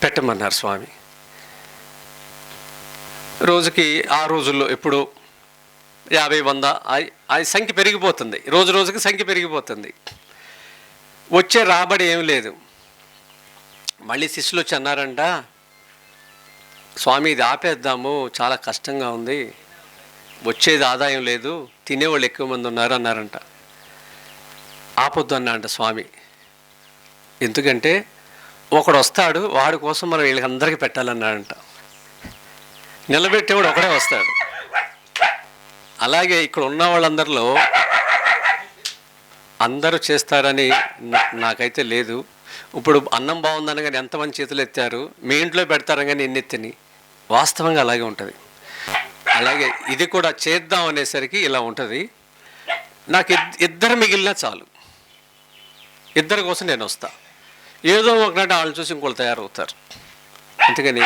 పెట్టమన్నారు స్వామి. రోజుకి ఆ రోజుల్లో ఎప్పుడు 50-100 ఆ సంఖ్య పెరిగిపోతుంది, రోజు రోజుకి సంఖ్య పెరిగిపోతుంది. వచ్చే రాబడి ఏం లేదు. మళ్ళీ శిష్యులు వచ్చి అన్నారంట, స్వామి ఇది ఆపేద్దాము, చాలా కష్టంగా ఉంది, వచ్చేది ఆదాయం లేదు, తినేవాళ్ళు ఎక్కువ మంది ఉన్నారు అన్నారంట. ఆపొద్దు అన్నారంట స్వామి. ఎందుకంటే ఒకడు వస్తాడు, వాడి కోసం మనం వీళ్ళకందరికీ పెట్టాలన్నాడంట. నిలబెట్టేవాడు ఒకడే వస్తాడు. అలాగే ఇక్కడ ఉన్న వాళ్ళందరిలో అందరూ చేస్తారని నాకైతే లేదు. ఇప్పుడు అన్నం బాగుందని కానీ ఎంతమంది చేతులు ఎత్తారు, మీ ఇంట్లో పెడతారని కానీ ఎన్నెత్తిని, వాస్తవంగా అలాగే ఉంటుంది. అలాగే ఇది కూడా చేద్దాం అనేసరికి ఇలా ఉంటుంది. నాకు ఇద్దరు మిగిలినా చాలు, ఇద్దరి కోసం నేను వస్తా. ఏదో ఒకనాటి వాళ్ళని చూసి ఇంకోళ్ళు తయారవుతారు. అందుకని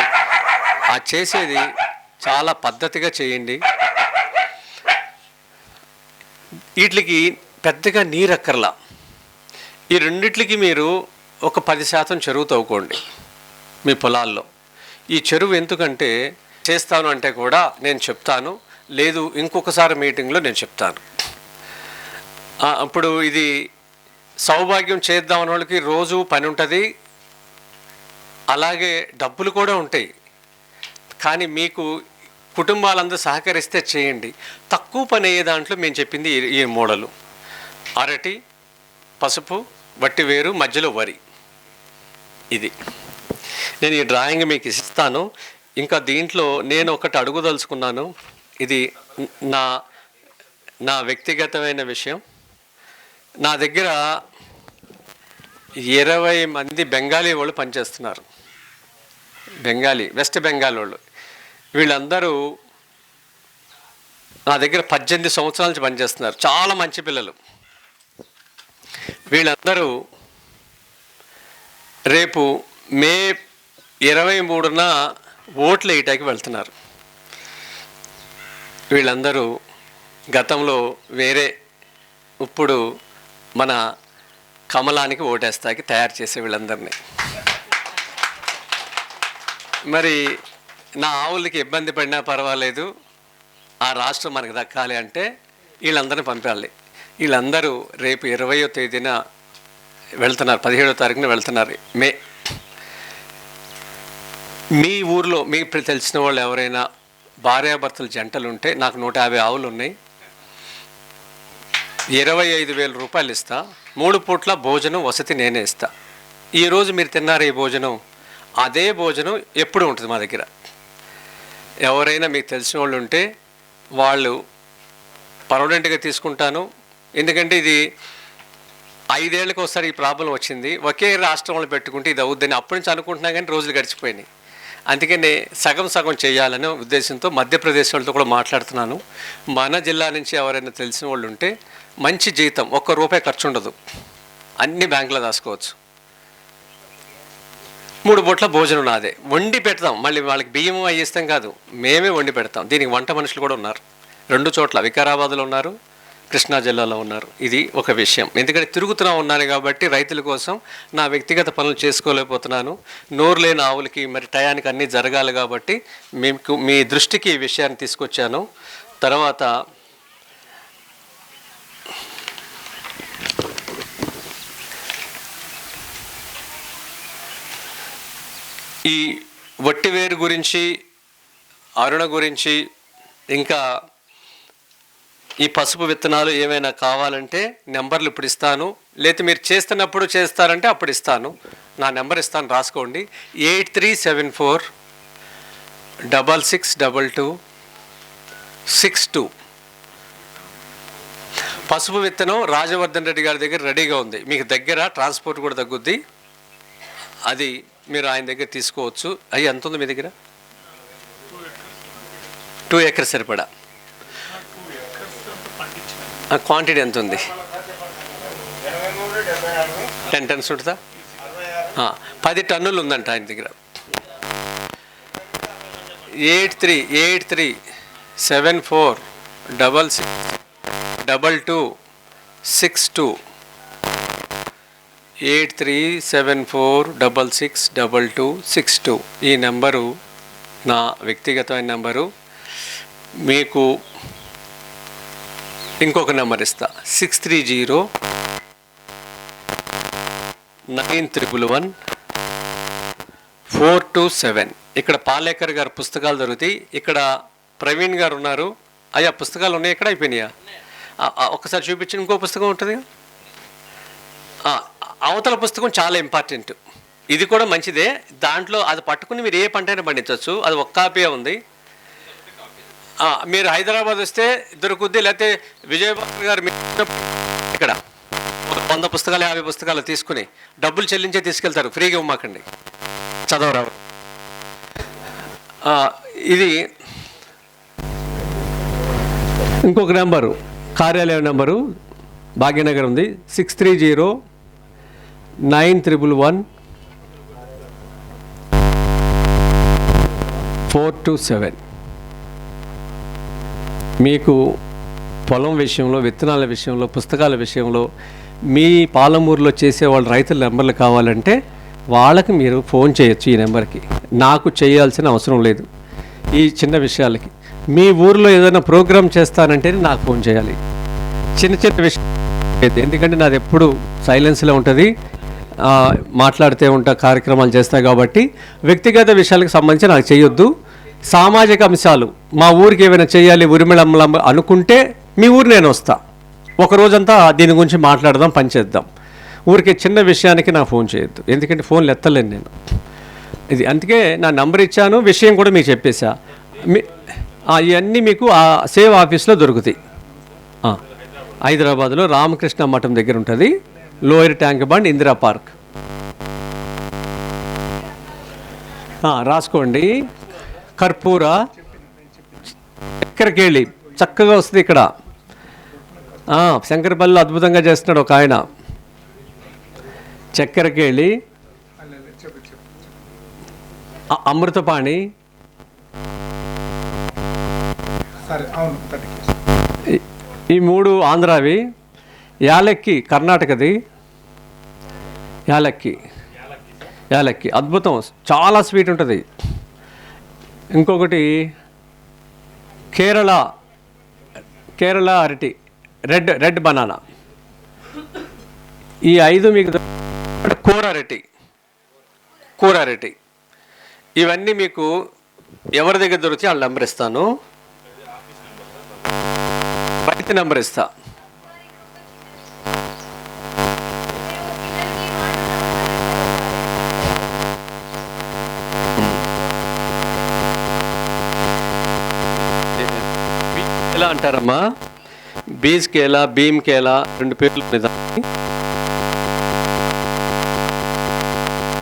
ఆ చేసేది చాలా పద్ధతిగా చేయండి. వీటికి పెద్దగా నీరు అక్కర్లా. ఈ రెండిట్లకి మీరు ఒక 10% చెరువు తవ్వుకోండి మీ పొలాల్లో. ఈ చెరువు ఎందుకంటే చేస్తాను అంటే కూడా నేను చెప్తాను, లేదు ఇంకొకసారి మీటింగ్లో నేను చెప్తాను. అప్పుడు ఇది సౌభాగ్యం చేద్దాం అనే వాళ్ళకి రోజు పని ఉంటుంది, అలాగే డబ్బులు కూడా ఉంటాయి. కానీ మీకు కుటుంబాలందరూ సహకరిస్తే చేయండి. తక్కువ పని అయ్యే దాంట్లో మేము చెప్పింది ఈ మోడలు: అరటి, పసుపు, వట్టి వేరు, మధ్యలో వరి. ఇది నేను ఈ డ్రాయింగ్ మీకు ఇస్తాను. ఇంకా దీంట్లో నేను ఒకటి అడుగుదలుచుకున్నాను. ఇది నా వ్యక్తిగతమైన విషయం. నా దగ్గర 20 మంది బెంగాలీ వాళ్ళు పనిచేస్తున్నారు. వెస్ట్ బెంగాల్ వాళ్ళు. వీళ్ళందరూ నా దగ్గర 18 సంవత్సరాల నుంచి పనిచేస్తున్నారు. చాలా మంచి పిల్లలు. వీళ్ళందరూ రేపు మే 23న ఓట్లు వేయటానికి వెళ్తున్నారు. వీళ్ళందరూ గతంలో వేరే, ఇప్పుడు మన కమలానికి ఓటేస్తాకి తయారు చేసే వీళ్ళందరినీ. మరి నా ఆవులకి ఇబ్బంది పడినా పర్వాలేదు, ఆ రాష్ట్రం మనకు దక్కాలి అంటే వీళ్ళందరినీ పంపాలి. వీళ్ళందరూ రేపు 20వ తేదీన వెళ్తున్నారు, 17వ తారీఖున వెళ్తున్నారు మే. మీ ఊర్లో మీకు తెలిసిన వాళ్ళు ఎవరైనా భార్యాభర్తలు జంటలు ఉంటే, నాకు 150 ఆవులు ఉన్నాయి, 25,000 రూపాయలు ఇస్తా. 3 పూట్ల భోజనం వసతి నేనే ఇస్తా. ఈరోజు మీరు తిన్నారు ఈ భోజనం, అదే భోజనం ఎప్పుడు ఉంటుంది మా దగ్గర. ఎవరైనా మీకు తెలిసిన వాళ్ళు ఉంటే వాళ్ళు పర్మనెంట్గా తీసుకుంటాను. ఎందుకంటే ఇది 5 ఏళ్ళకి ఒకసారి ఈ ప్రాబ్లం వచ్చింది. ఒకే రాష్ట్రంలో పెట్టుకుంటే ఇది అవుద్దని అప్పటి నుంచి అనుకుంటున్నా, కానీ రోజులు గడిచిపోయినాయి. అందుకనే సగం సగం చేయాలనే ఉద్దేశంతో మధ్యప్రదేశ్ వాళ్ళతో కూడా మాట్లాడుతున్నాను. మన జిల్లా నుంచి ఎవరైనా తెలిసిన వాళ్ళు ఉంటే మంచి జీతం, ₹1 ఖర్చు ఉండదు, అన్ని బ్యాంకులో దాచుకోవచ్చు. 3 పూట్ల భోజనం నాదే, వండి పెడతాం. మళ్ళీ వాళ్ళకి బియ్యం అవి ఇస్తాం కాదు, మేమే వండి పెడతాం. దీనికి వంట మనుషులు కూడా ఉన్నారు 2 చోట్ల, వికారాబాద్లో ఉన్నారు, కృష్ణా జిల్లాలో ఉన్నారు. ఇది ఒక విషయం. ఎందుకంటే తిరుగుతున్నా ఉన్నాను కాబట్టి రైతుల కోసం నా వ్యక్తిగత పనులు చేసుకోలేకపోతున్నాను. నోరు లేని ఆవులకి మరి టయానికి అన్నీ జరగాలి కాబట్టి మీకు మీ దృష్టికి ఈ విషయాన్ని తీసుకొచ్చాను. తర్వాత ఈ వట్టివేరు గురించి, అరుణ గురించి, ఇంకా ఈ పసుపు విత్తనాలు ఏమైనా కావాలంటే నెంబర్లు ఇప్పుడు ఇస్తాను. లేకపోతే మీరు చేస్తున్నప్పుడు చేస్తారంటే అప్పుడు ఇస్తాను. నా నెంబర్ ఇస్తాను, రాసుకోండి: 8374662262. పసుపు విత్తనం రాజవర్ధన్ రెడ్డి గారి దగ్గర రెడీగా ఉంది. మీకు దగ్గర ట్రాన్స్పోర్ట్ కూడా తగ్గుద్ది. అది మీరు ఆయన దగ్గర తీసుకోవచ్చు. అవి ఎంత ఉంది మీ దగ్గర? 2 ఎకర్స్ సరిపడా. క్వాంటిటీ ఎంత ఉంది? 10 టన్స్ ఉంటుందా? 10 టన్నులు ఉందంట ఆయన దగ్గర. 8373466622. 8262 8374662262 ఈ నెంబరు నా వ్యక్తిగతమైన నెంబరు. మీకు ఇంకొక నెంబర్ ఇస్తా, 6309111427. ఇక్కడ పాలేకర్ గారు పుస్తకాలు దొరుకుతాయి. ఇక్కడ ప్రవీణ్ గారు ఉన్నారు. అయ్యా పుస్తకాలు ఉన్నాయి, ఎక్కడ అయిపోయినాయా? ఒక్కసారి చూపించి. ఇంకో పుస్తకం ఉంటుంది, అవతల పుస్తకం చాలా ఇంపార్టెంట్. ఇది కూడా మంచిదే. దాంట్లో అది పట్టుకుని మీరు ఏ పంటైనా పండించవచ్చు. అది ఒక్క కాపీ ఉంది. మీరు హైదరాబాద్ వస్తే దొరుకుద్ది, లేకపోతే విజయబాబు గారు ఇక్కడ 100 పుస్తకాలు 50 పుస్తకాలు తీసుకుని డబ్బులు చెల్లించే తీసుకెళ్తారు. ఫ్రీగా ఇవ్వమాకండి, చదవరావు. ఇది ఇంకొక నెంబరు, కార్యాలయం నెంబరు భాగ్యనగర్ ఉంది, 6309111427. మీకు పొలం విషయంలో, విత్తనాల విషయంలో, పుస్తకాల విషయంలో, మీ పాలమూరులో చేసేవాళ్ళ రైతుల నెంబర్లు కావాలంటే వాళ్ళకి మీరు ఫోన్ చేయొచ్చు. ఈ నెంబర్కి నాకు చేయాల్సిన అవసరం లేదు. ఈ చిన్న విషయాలకి మీ ఊర్లో ఏదైనా ప్రోగ్రామ్ చేస్తానంటే నాకు ఫోన్ చేయాలి. చిన్న చిన్న విషయం, ఎందుకంటే నాది ఎప్పుడు సైలెన్స్లో ఉంటుంది, మాట్లాడుతూ ఉంటా, కార్యక్రమాలు చేస్తా. కాబట్టి వ్యక్తిగత విషయాలకు సంబంధించి నాకు చేయొద్దు. సామాజిక అంశాలు, మా ఊరికి ఏమైనా చేయాలి ఉరిమిళమ్మ అనుకుంటే మీ ఊరు నేను వస్తా, ఒకరోజంతా దీని గురించి మాట్లాడదాం, పనిచేద్దాం. ఊరికి చిన్న విషయానికి నాకు ఫోన్ చేయొద్దు, ఎందుకంటే ఫోన్లు ఎత్తలేను నేను. ఇది అందుకే నా నంబర్ ఇచ్చాను, విషయం కూడా మీకు చెప్పేశా. ఇవన్నీ మీకు సేవ్ ఆఫీస్లో దొరుకుతాయి. హైదరాబాద్లో రామకృష్ణ మఠం దగ్గర ఉంటుంది, lower tank bund, Indira park. రాసుకోండి. కర్పూర చక్కెరకేళి చక్కగా వస్తుంది ఇక్కడ. శంకరపల్లిలో అద్భుతంగా చేస్తున్నాడు ఒక ఆయన. చక్కెరకేళి, అమృతపాణి, ఈ 3 ఆంధ్రావి. యాలక్కి కర్ణాటకది, యాలక్కి అద్భుతం, చాలా స్వీట్ ఉంటుంది. ఇంకొకటి కేరళ అరటి, రెడ్ బనానా. ఈ 5 మీకు. కూర అరటి ఇవన్నీ మీకు ఎవరి దగ్గర దొరికితే వాళ్ళ నెంబర్ ఇస్తాను, రైతు నెంబర్ ఇస్తా. ఎలా అంటారమ్మా, బీజ్ కేలా, భీమ్ కేలా, 2 పేర్లు మీద.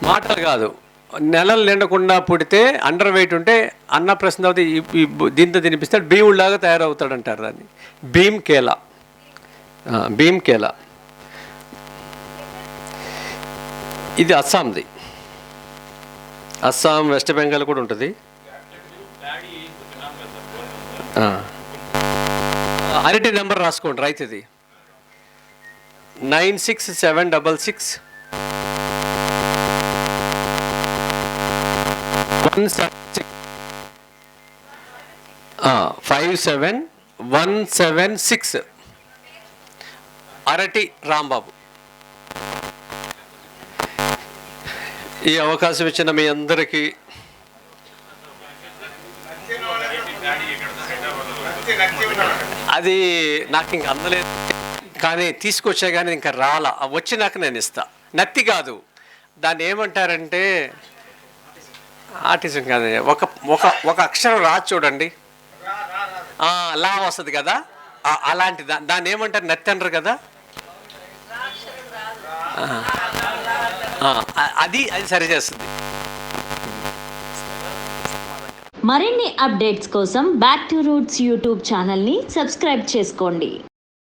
మాటలు కాదు, నెలలు నిండకుండా పుడితే అండర్ వెయిట్ ఉంటే అన్నప్రశ్న అవుతే దీంతో తినిపిస్తాడు, భీముడిలాగా తయారవుతాడంటారు దాన్ని. భీమ్ కేలా. ఇది అస్సాంది. అస్సాం, వెస్ట్ బెంగాల్ కూడా ఉంటుంది. అరటి నెంబర్ రాసుకోండి రైతుది, 96766 57176. అరటి రాంబాబు. ఈ అవకాశం ఇచ్చిన మీ అందరికీ అది నాకు ఇంక అందలేదు, కానీ తీసుకొచ్చా కానీ ఇంకా రాలా. వచ్చినాక నేను ఇస్తా. నత్తి కాదు, దాన్ని ఏమంటారంటే ఆర్టిజం కాదు, ఒక అక్షరం రాదు చూడండి, లా వస్తుంది కదా, అలాంటి దాన్ని ఏమంటారు, నత్తి అంటారు కదా, అది సరి చేస్తుంది. మరిన్ని అప్డేట్స్ కోసం బ్యాక్ టు రూట్స్ యూట్యూబ్ ఛానల్ని సబ్స్క్రైబ్ చేసుకోండి.